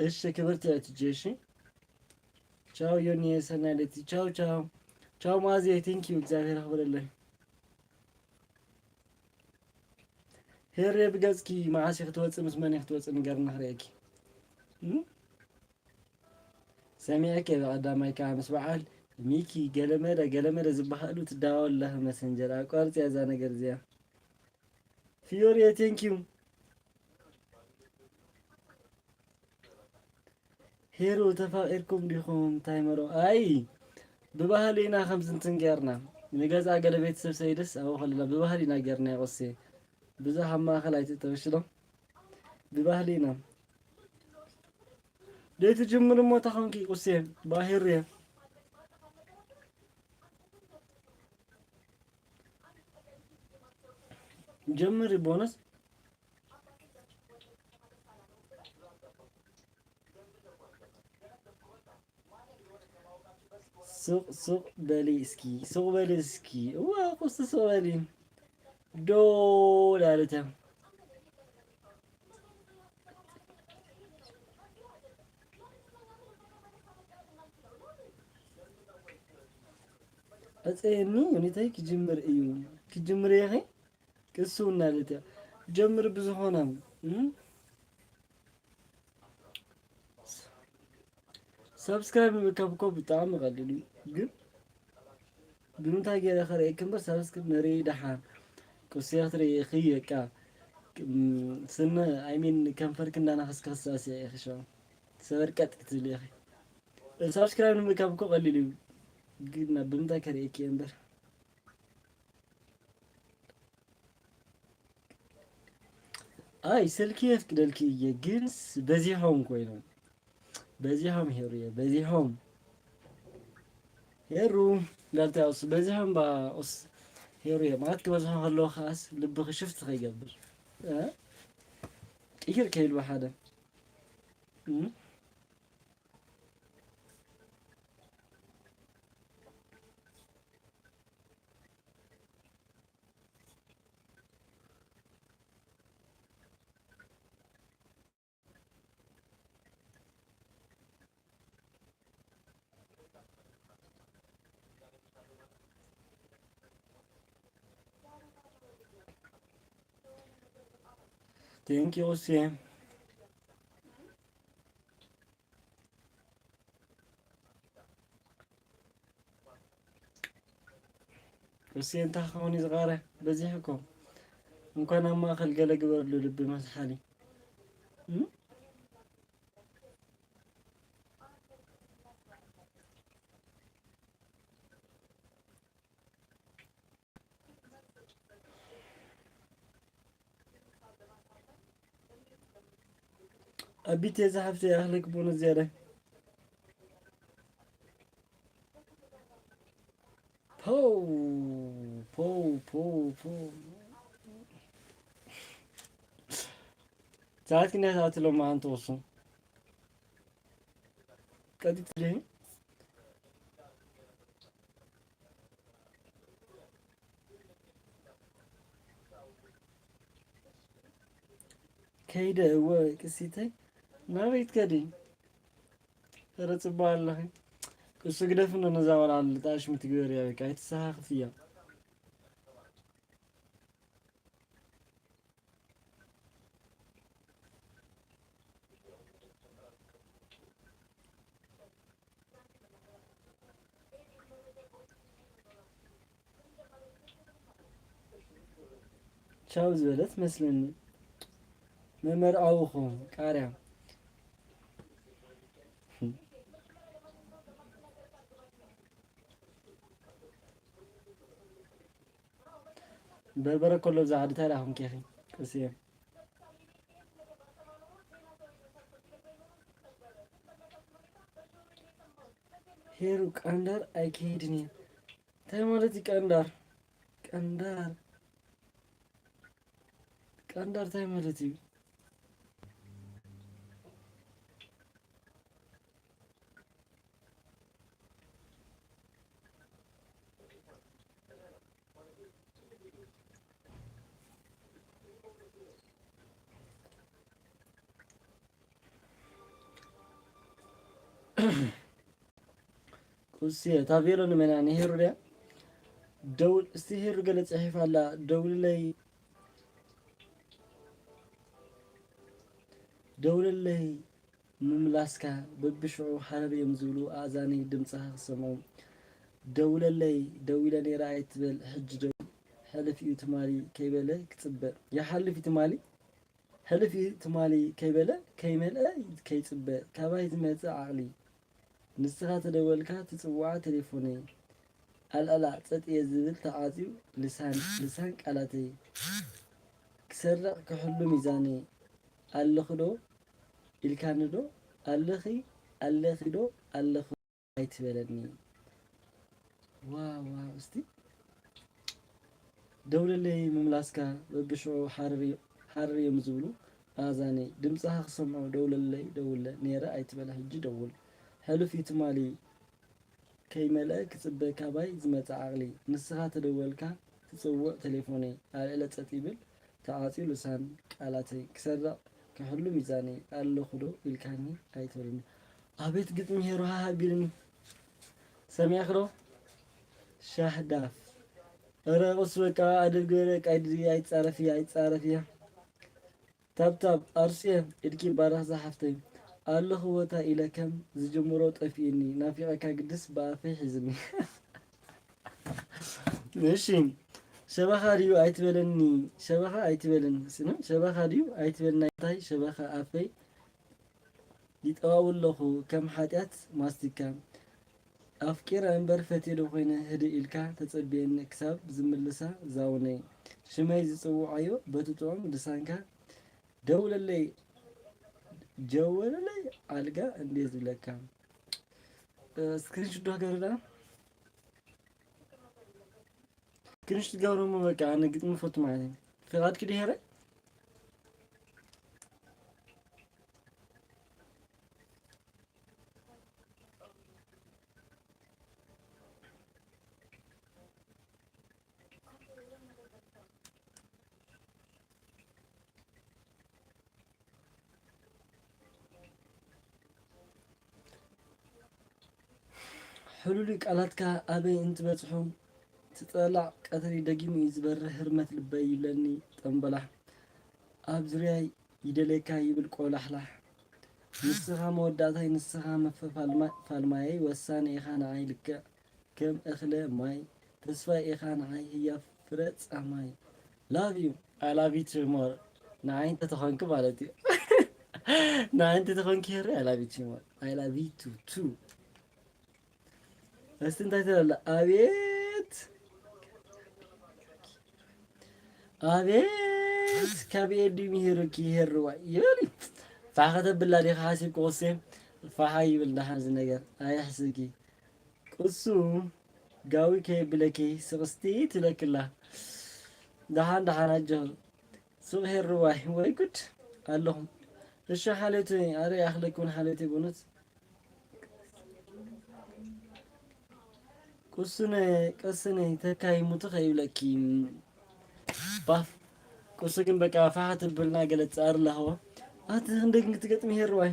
إيش كبرت يا تجيشي تشاو يوني سنالتي تشاو مازي thank you እግዚአብሔር አክብርልኝ ሄሬ ብገዝኪ ማዓሲ ክትወፅእ ምስ መን ክትወፅእ ንገርና ክሪአኪ ሰሚዐከ በቀዳማይ ከዓ ምስ በዓል ሚኪ ገለመደ ዝበሃሉ ትዳዋወላህ መሰንጀር አቋርጽ ያዛ ነገር እዚያ ፊዮሪ ቴንክ ዩ ሄሮ ተፋቂርኩም ዲኹም ታይመሮ አይ ብባህሊና ከምዝንትን ገርና ንገዛ ገለ ቤተሰብ ሰይድስ አው ኸለና ብባህሊና ገርና ይቆሴ ብዙሕ ማእኸል አይተተወሽሎ ብባህሊና ደት ጅምር ሞታ ኸንኪ ቁሴ ባሂር جمري بونس سوق بليسكي وا قص سوق بلي دولارته أتأني ونتايك جمر كجمر يا أخي كسونا لتا جمر بزهونم سبسكرايب مكابكو بتاعم غللي جن بنوتا جيرا خري كمبر سبسكرايب نري دحان كوسيات ري خيه كا سنة I mean كم فرق إن أنا خس أسيا يا أخي شو سبركت كتير يا أخي سبسكرايب مكابكو غللي جن بنوتا كري كمبر أي سلكي أفكر جنس بزيهم كوينو بزيهم هيرويا بزيهم هيرو قالت أص بزيهم بأص هيرويا ما تكوزها هاللو خاص لبخ شفت خيقبر إيكر كيل واحدة Thank you Sam. وسي انت خوني صغيرة بزيحكم ممكن ما اخل قلق برلو لب مسحالي أبيت يا زحفتي أهلك بون زيادة بو ساعات كنا ساعات لو ما أنت وصل قد تلين كيدا هو كسيتي ما بيت كدي رتصبح الله كسو قدفنا نزاول على التاش متقدر يا بك هاي تساها خفية شاو زبلت مثلني ممر أوخو كاريا بربرة كله زعدتها لهم كيخي كسيه هيرو كاندر أكيدني تايمالتي كاندر كاندر تايمالتي كسيه تافيرو نمنعني هيرو ده دول استهيرو قلت صحيفة لا دول اللي مملاسكا ببشعو حرب يمزولو آذاني دمصها سمعو دول اللي رأيت بالحج دول حلف يتمالي كيبلا كتبه يا حلف يتمالي حلف يتمالي كيبلا كيملا كيتبه كبايت متى عقلي نسخة دولكا تتصوع تليفوني الألا تصد يزبل تعاطيو لسان قالتي كسرق كحلو ميزاني ألخدو إلكاندو ألخدو يتبلني واو استي دولة اللي مملاسكا ببشعو حرري يمزولو آذاني دمصها خصمعو دولة نيرا أيتبلا هجي دول حلو في تمالي كي ملأك تصبه كاباي زمت عقلي نسخة تدولكا تصوع تليفوني على إلا تتيبل تعاطي لسان قالاتي كسرق كحلو ميزاني قالو خدو بالكاني أيتبلني أبيت قدمي هيروها بيرني سمي أخرو شاهداف ኧረ ቁስ በቃ አድርገ በቃ አይጻረፍያ ታብታብ ኣርሴ እድኪ ባራህ ዝሓፍተይ ኣለኹ ቦታ ኢለ ከም ዝጅምሮ ጠፊእኒ ናፊቐካ ግድስ ብኣፈይ ሒዝኒ እሺ ሸበኻ ድዩ ኣይትበለኒ ሸበኻ ኣይትበለኒ ሸበኻ ድዩ ኣይትበለኒ እንታይ ሸበኻ ኣፈይ ይጠዋው ኣለኹ ከም ሓጢኣት ማስቲካ ኣፍቂረ እምበር ፈቲዶ ኮይነ ህድ ኢልካ ተጸቢየኒ ክሳብ ዝምልሳ ዛውነይ ሽመይ ዝጽውዓዮ በትጥዖም ልሳንካ ደውለለይ ጀወለለይ ኣልጋ እንዴት ዝብለካ ስክሪንሾት ገርዳ ስክሪንሾት ጋብሮሞ በቃ ኣነ ግጥሚ ፈቱ ማለት እዩ ፍቓድ ክድሄረ حلول ቃላትካ ኣበይ እንትበጽሖም ትጠላዕ ቀተሪ ደጊሙ ዝበርህ ህርመት ልበይ ይብለኒ ጠንበላሕ ኣብ ዙርያይ ይደለካ ይብል ቆላሕላሕ ንስኻ መወዳእታይ ንስኻ መፈፋልማይ ወሳነ ኢኻ ንዓይ ልክዕ ከም እኽለ ማይ ተስፋ ኢኻ ንዓይ ህያብ ፍረ ጸማይ ላቭ ዩ ኣይ ላቭ ዩ ቱ ሞር ንዓይ እንተ ተኾንክ ማለት እዩ ንዓይ እንተ ተኾንክ ሄረ ኣይ ላቭ ዩ ቱ ሞር ኣይ ላቭ ዩ ቱ እስቲ እንታይ ትላለህ? አቤት አቤት ከቤት ዲሚሄሩኪ ሄርዋ ይበል ፋኸተ ብላ ዲኻ ሓሲብ ቁሴ ፋሓ ይብል እንዳሓዚ ነገር ኣያሕስኪ ቁሱ ጋዊ ከየብለኪ ስቕስቲ ትለክላ ዳሓን ዳሓናጀ ሱቕ ሄርዋይ ወይ ጉድ ኣለኹም እሺ ሓለቱ ኣረ ያኽለኩን ሓለቱ ቦኑት ቁስነ ተካይ ሙት ኸይብለኪ ባፍ ቁስ ግን በቃ ፋሓት ብልና ገለጽ አርላህዋ ኣት እንደግን ክትገጥም ሄርዋይ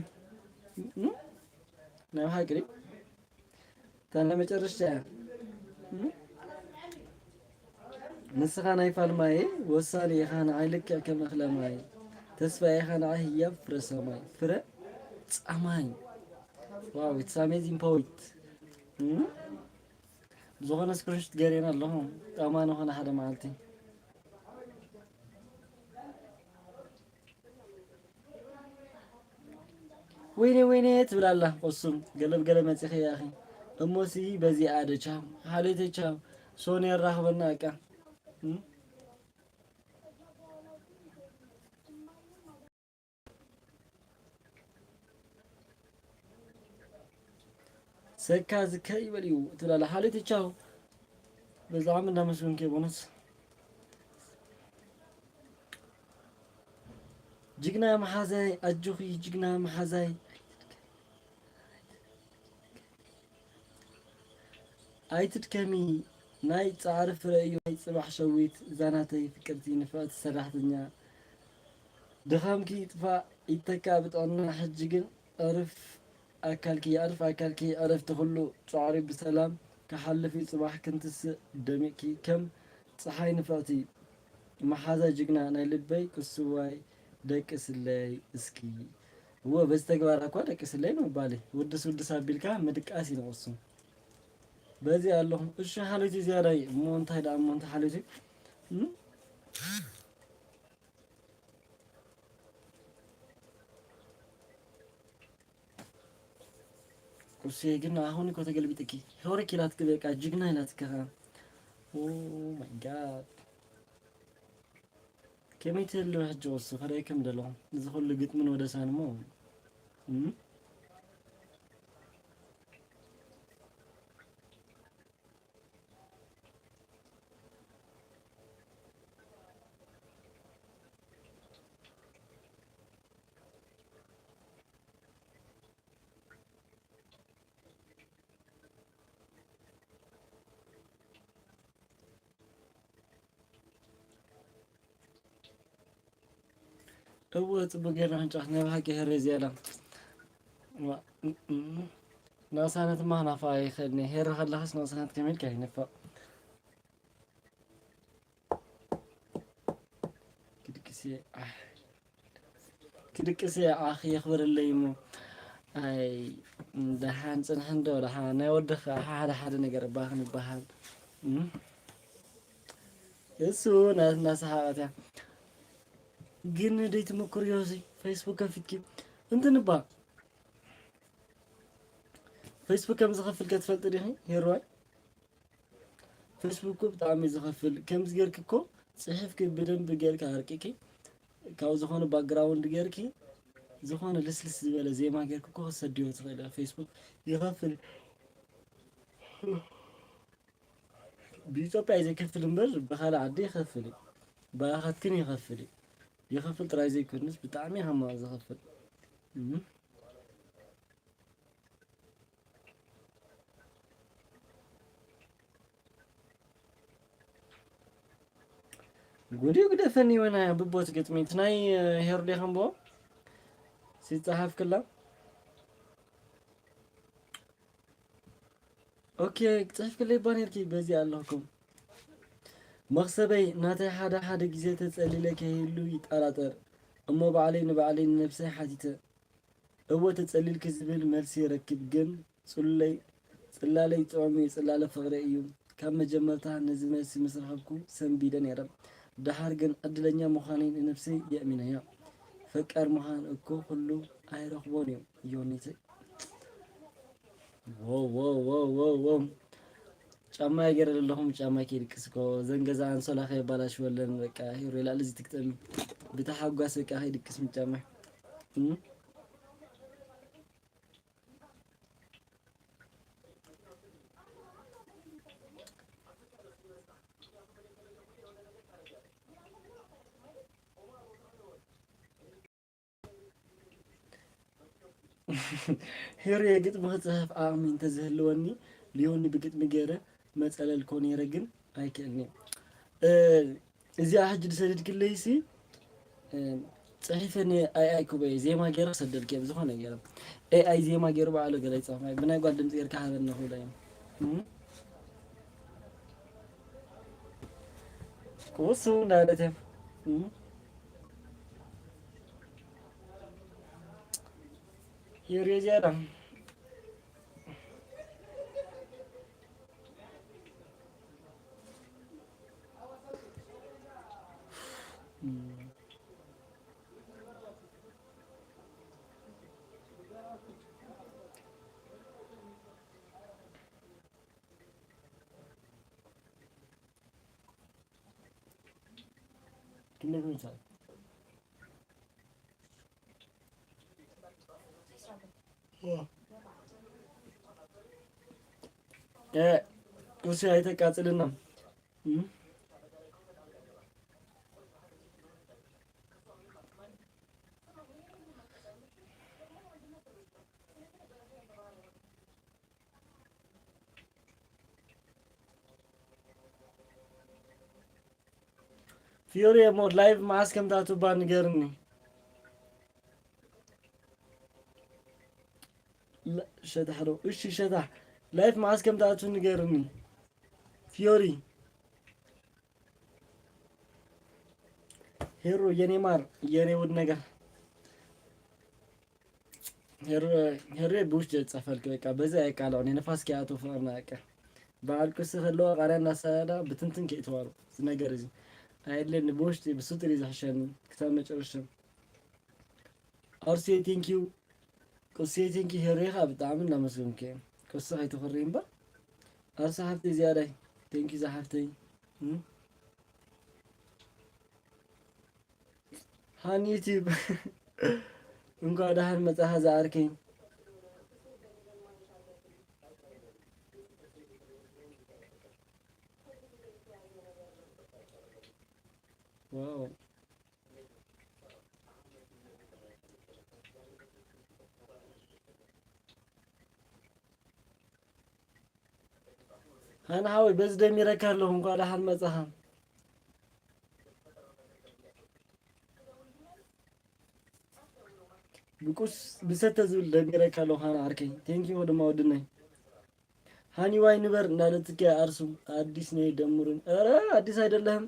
ናይ ሓቅሪ ታና መጨረሻ ንስኻ ናይ ፋልማይ ወሳኔ ኢኻ ንዓይ ልክዕ ከም እኽለማይ ተስፋ ኢኻ ንዓይ ህያብ ፍረ ሰማይ ፍረ ጸማይ ዋው ኢትስ አሜዚንግ ፖይንት ዝኾነ ስክሪንሾት ገይረና ኣለኹ ኣማን ኾነ ሓደ መዓልቲ ወይኔ ትብል ኣላ ቁሱም ገለብገለ መጺኸ ያኺ እሞሲ በዚ ኣደ ቻው ሓለተ ቻው ሶኔ ራኽበና ኣቃ ሰካ ዝከ ይበል እዩ ትላላ ሓለተ ቻው በዛዕም እንዳመስሉንከ ቦነስ ጅግና መሓዛይ ኣጆኺ ጅግና መሓዛይ ኣይትድከሚ ናይ ጻዕሪ ፍረ እዩ ናይ ጽባሕ ሸዊት ዛናተይ ፍቅርቲ ንፍዕቲ ሰራሕተኛ ድኻምኪ ጥፋእ ይተካ ብጥዕና ሕጂ ግን ዕርፍ ኣካልኪ ዕረፍቲ ኩሉ ጻዕሪ ብሰላም ክሓልፍ ጽባሕ ክንትስእ ደሚቕኪ ከም ፀሓይ ንፍዕቲ መሓዛይ ጅግና ናይ ልበይ ክስዋይ ደቅስለይ እስኪ በዚ ተግባር እኳ ደቅስለይ መባሌ ውድስ ኣቢልካ ምድቃስ ይንቕሱ በዚ ኣለኹ እሺ ሓለቲ ዝያዳይ እሞ እንታይ ደኣ እሞ እንታይ ሓለቲ ቁሴ ግን አሁን እኮ ተገልቢጥኪ ሆረክ ይላትክ በቃ ጅግና ይላትክ ኦ ማይ ጋድ ከመይትል ሕጂ ወሱ ፈረይክም ደሎ ዝኹሉ ግጥምን ወደ ሳንሞ ጽቡቅ ጌርና ክንጫወት ናይ ባህቂ ህረ ዝያዳ ናሳነት ማ ናፋ ይኸድኒ ሄሪ ከላኸስ ናሳነት ከመይልካ ይነፋ ክድቅስ ኣኺ የኽብረለይ እሞ ኣይ ደሓን ፅንሕ እንዶ ደሓ ናይ ወድኻ ሓደ ነገር ባኽን ይበሃል እሱ እናሰሓቐት እያ ግን ደይ ትሞክር ዮሲ ፌስቡክ ከፊትኪ እንትን እባ ፌስቡክ ከም ዝኸፍል ከትፈልጥ ዲኺ ሄሮዋይ ፌስቡክ ብጣዕሚ ዝኸፍል ከምዚ ጌርክ እኮ ፅሕፍኪ ብደንብ ጌርካ ኣርቂኪ ካብ ዝኾነ ባክግራውንድ ጌርኪ ዝኾነ ልስልስ ዝበለ ዜማ ጌርክ እኮ ክሰድዮ ትኽእል ፌስቡክ ይኸፍል ብኢትዮጵያ እዩ ዘይከፍል እምበር ብካልእ ዓዲ ይኸፍል ባኻትክን ይኸፍል ይኸፍል ጥራይ ዘይኮንስ ብጣዕሚ ሃማ ዝኸፍል ጉዲ ግደፈኒ ወና ብቦት ገጥሚት ናይ ሄሮዴ ከምቦ ሲጻሐፍ ክላ ኦኬ ጽሕፍ ክለ ባነርኪ በዚ ኣለኩም መኽሰበይ ናተይ ሓደ ግዜ ተጸሊለ ከይሉ ይጠራጠር እሞ ባዕለይ ንባዕለይ ነፍሰይ ሓቲተ እወ ተጸሊል ክዝብል መልሲ ይረክብ ግን ጽላለይ ጥዕሚ ጽላለ ፍቕሪ እዩ ካብ መጀመርታ ነዚ መልሲ ምስ ረኸብኩ ሰንቢደ ነይረ ድሓር ግን ዕድለኛ ምዃነይ ንነፍሰይ የእሚነያ ፈቃር ምዃን እኮ ኩሉ ኣይረኽቦን እዮም ዮኒተይ ዎ ጫማ ገይረ ኣለኹም ጫማ ከይድቅስኮ ዘንገዛ አንሶላ ከይባላሽወለን በቃ ሂሮ ይላል እዚ ትክተሚ ብተሓጓስ በቃ ከይድቅስ ጫማ ሄሮ የግጥም መጽሐፍ አሚን ተዝህልወኒ ሊዮኒ ብግጥም ገይረ መጸለል ኮን ይረግን አይከኒ እዚያ ሕጅ ሰድድ ክለይሲ ጽሒፈኒ አይ ኩበይ ዜማ ገይረ ሰደልከ ዝኾነ ገይረ አይ ዜማ ገይረ ባዕሉ ገለ ይጻፍ ብናይ ጓል ድምጽ ገይርካ ሃበነ ሁላይ ኮሱ እንዳለተ የሬዚያዳ كنا بنسال وش هاي تقاتلنا فيوري مود لايف ماسك كم تاتو بان غيرني لا شدح له ايش شدح لايف ماسك كم تاتو نغيرني فيوري هيرو يني مار يني ود ነገር هيرو بوش تصفلك በቃ በዛ ያቃለው እኔ ነፋስ ከያቶ ፈርናቀ ባልኩስ ፈለው ቃሪያና ሰላዳ ብትንትን ከይተዋሩ ነገር እዚ አይለን ቦሽቲ በሱትሪ ዘሐሸን ክታብ መጨረሻ አርሲ ቴንክ ዩ ቆሲ ቴንክ ዩ ሄሬኻ በጣም እናመስግንከ ቆሲ አይተፈሪም ባ አርሳ ሀፍቴ ዚያዳ ቴንክ ዩ ዛሐፍቴ ሃን ዩቲዩብ እንኳን ደህና መጣህ ዛርከኝ واو انا هاوي بس دمي ركالهم قال احد مزحم بكوس بستزول دمي ركالهم انا اركي ثانك يو ودما ودني هاني واي نبر እንዳለትከ አርሱ አዲስ ነው ደምሩን ኧረ አዲስ አይደለም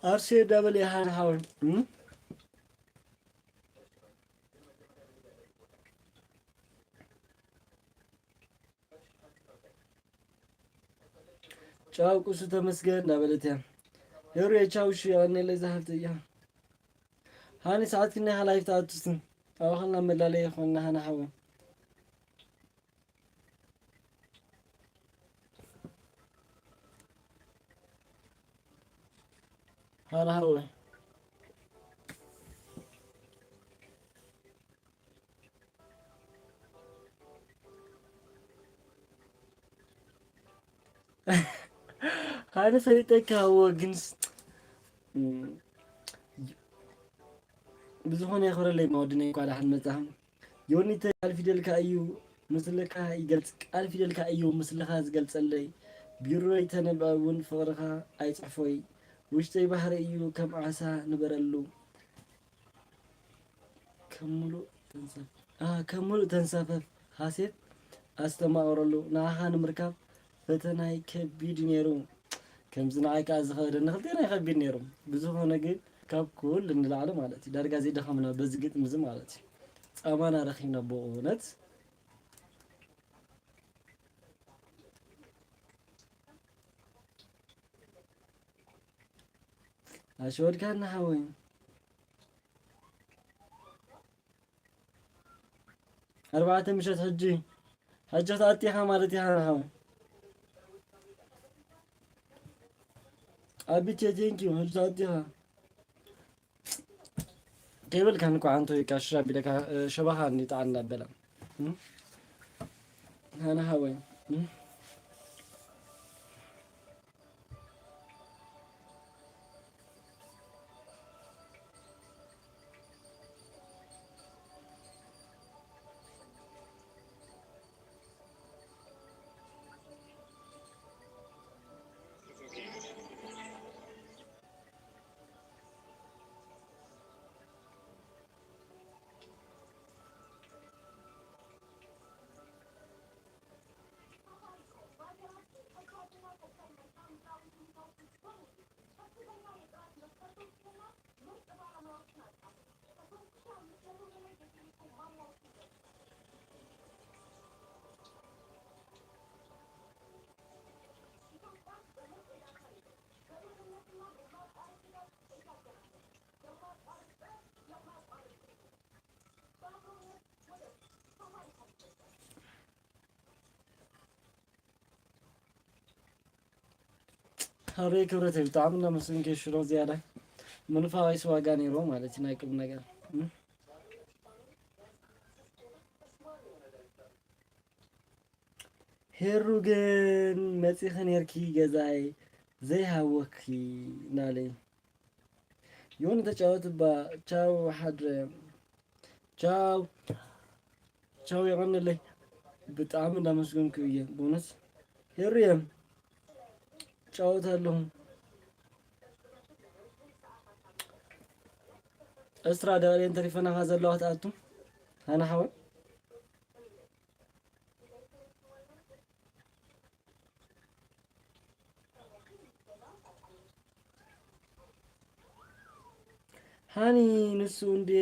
أرشي دبل يهان حاول ቻው ቁሱ ተመስገን ዳበለትያ የሩ የቻው ሺ ያኔ ለዛህት ያ ሃኒ ሰዓት كنا لايف تاعتسن او خلنا ملالي خلنا هنا حاول هلا حاول هذا فريتك هو جنس بزخون يا خورا لي مودني قال حد مزاهم يوني تعرف فيدلك ايو مسلك يقلص قال فيدلك ايو مسلك زقلص لي بيرو يتنبون فرخا اي صحفوي وشتي بحر ايو كم عسى نبرلو كملو تنسفف حاسب استماورلو ناهان مركب فتناي كبيد نيرو كم زناعي كازخد نخلتنا يخبي نيرو بزخون ግን ካብ ኩል እንላለ ማለት ዳርጋ ዘይ ደኸምና በዝግጥ ምዝ ማለት ጻማና ረኺና በእውነት አሽወድ ካና ሀወይ أربعة مشت حجي حجة أتيها مالتي ها أبي تيجينكي حجة أتيها قبل كان كوانتو يكاشرا بيدك شبهها نتعنا بلا أنا هاوي هاري كبرت بتعاملنا مسلم كشلون زيادة من فايس واجاني رو مالتي نايكم نجار هيروجن مسيخن يركي جزاي زي هاوكي نالي يوم تجاوت با تشاو حد تشاو يغني لي بتعاملنا مسلم كويه بونس هيريم ጫወታለሁ እስራ ዳሬን ተሪፈና ሀዘላው አጣቱ አና ሐወ ሃኒ ንሱ እንዴ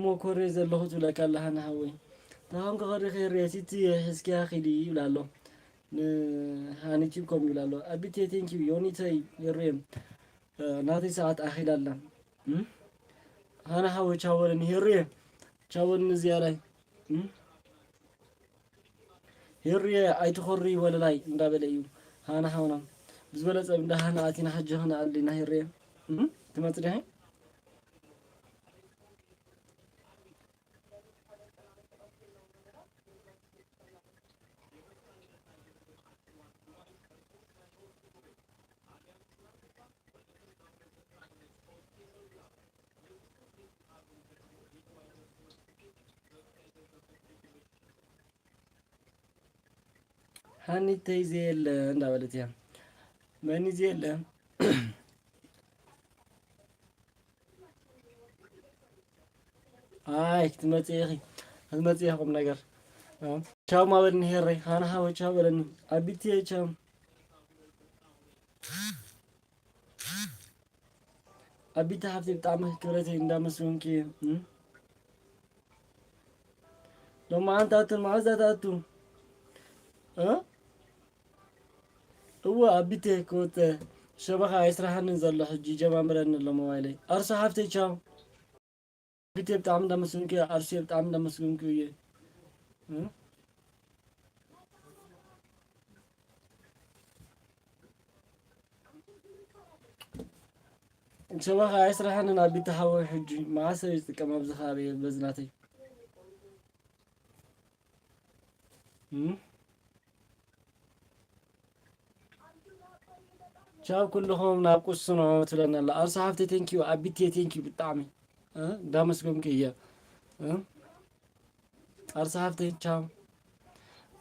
ሞኮሬ ዘለሁት ለካለ ሃና ሐወ ታውን ከኸሪ ኸሪ ያሲቲ ህስኪያ ኺዲ ይብላሎ ሃኒቲም ኮም ይብላሎ አቢቴ ቴንክ ዩ ዮኒታይ ይሬም ናቲ ሰዓት አኺላላ ሃና ሐወ ቻወልን ይሬ ቻወልን እዚያ ላይ ይሬ አይትኸሪ ወለላይ እንዳበለዩ ሃና ሐውና ብዝበለጸ እንደ ሃና አቲና ሐጀህና አለና ይሬ ትመጽደህ ሃኒ ተይዘል እንዳበለት ያ ማን ይዘል አይ ትመጽይ ትመጽይኩም ነገር ቻው ማበልኒ ሄረይ ሃና ሃወ ቻው በለኒ አቢቴ ቻው አቢታ ሀብቴ በጣም ክብረቴ እንዳመስሉንኪ ደሞ አንታቱን ማዕዛታቱ እዋ አቢቴ ኮተ ሸበኻ ይስራሐንን ዘሎ ሕጂ ጀማምረኒ ኣሎ ሞባይለይ ኣርሶ ሃብተይ ቻው አቢቴ በጣም እንዳመስሉንኪ ኣርሶ በጣም እንዳመስሉንኪ እየ ሸበኻ ይስራሐንን አቢታ ሃወይ ሕጂ ማዓሰብ ይጥቀም ኣብዚ ከባቢ በዝናተይ ቻው ኩልኹም ናብ ቁሱ ነው ትብለና ኣላ ኣርሶ ሃብተይ ቴንኪዩ ኣቢቴ ቴንኪዩ ብጣዕሚ እንዳመስገንኩ እየ ኣርሶ ሃብተይ ቻው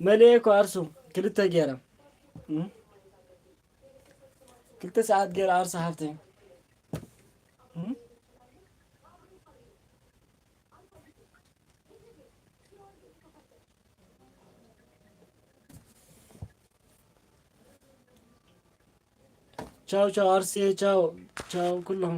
መሊአኮ ኣርሶ ክልተ ጌራ 2 ሰዓት ጌራ ኣርሶ ሃብተይ ቻው ቻው አርሴ ቻው ቻው ኩልሁም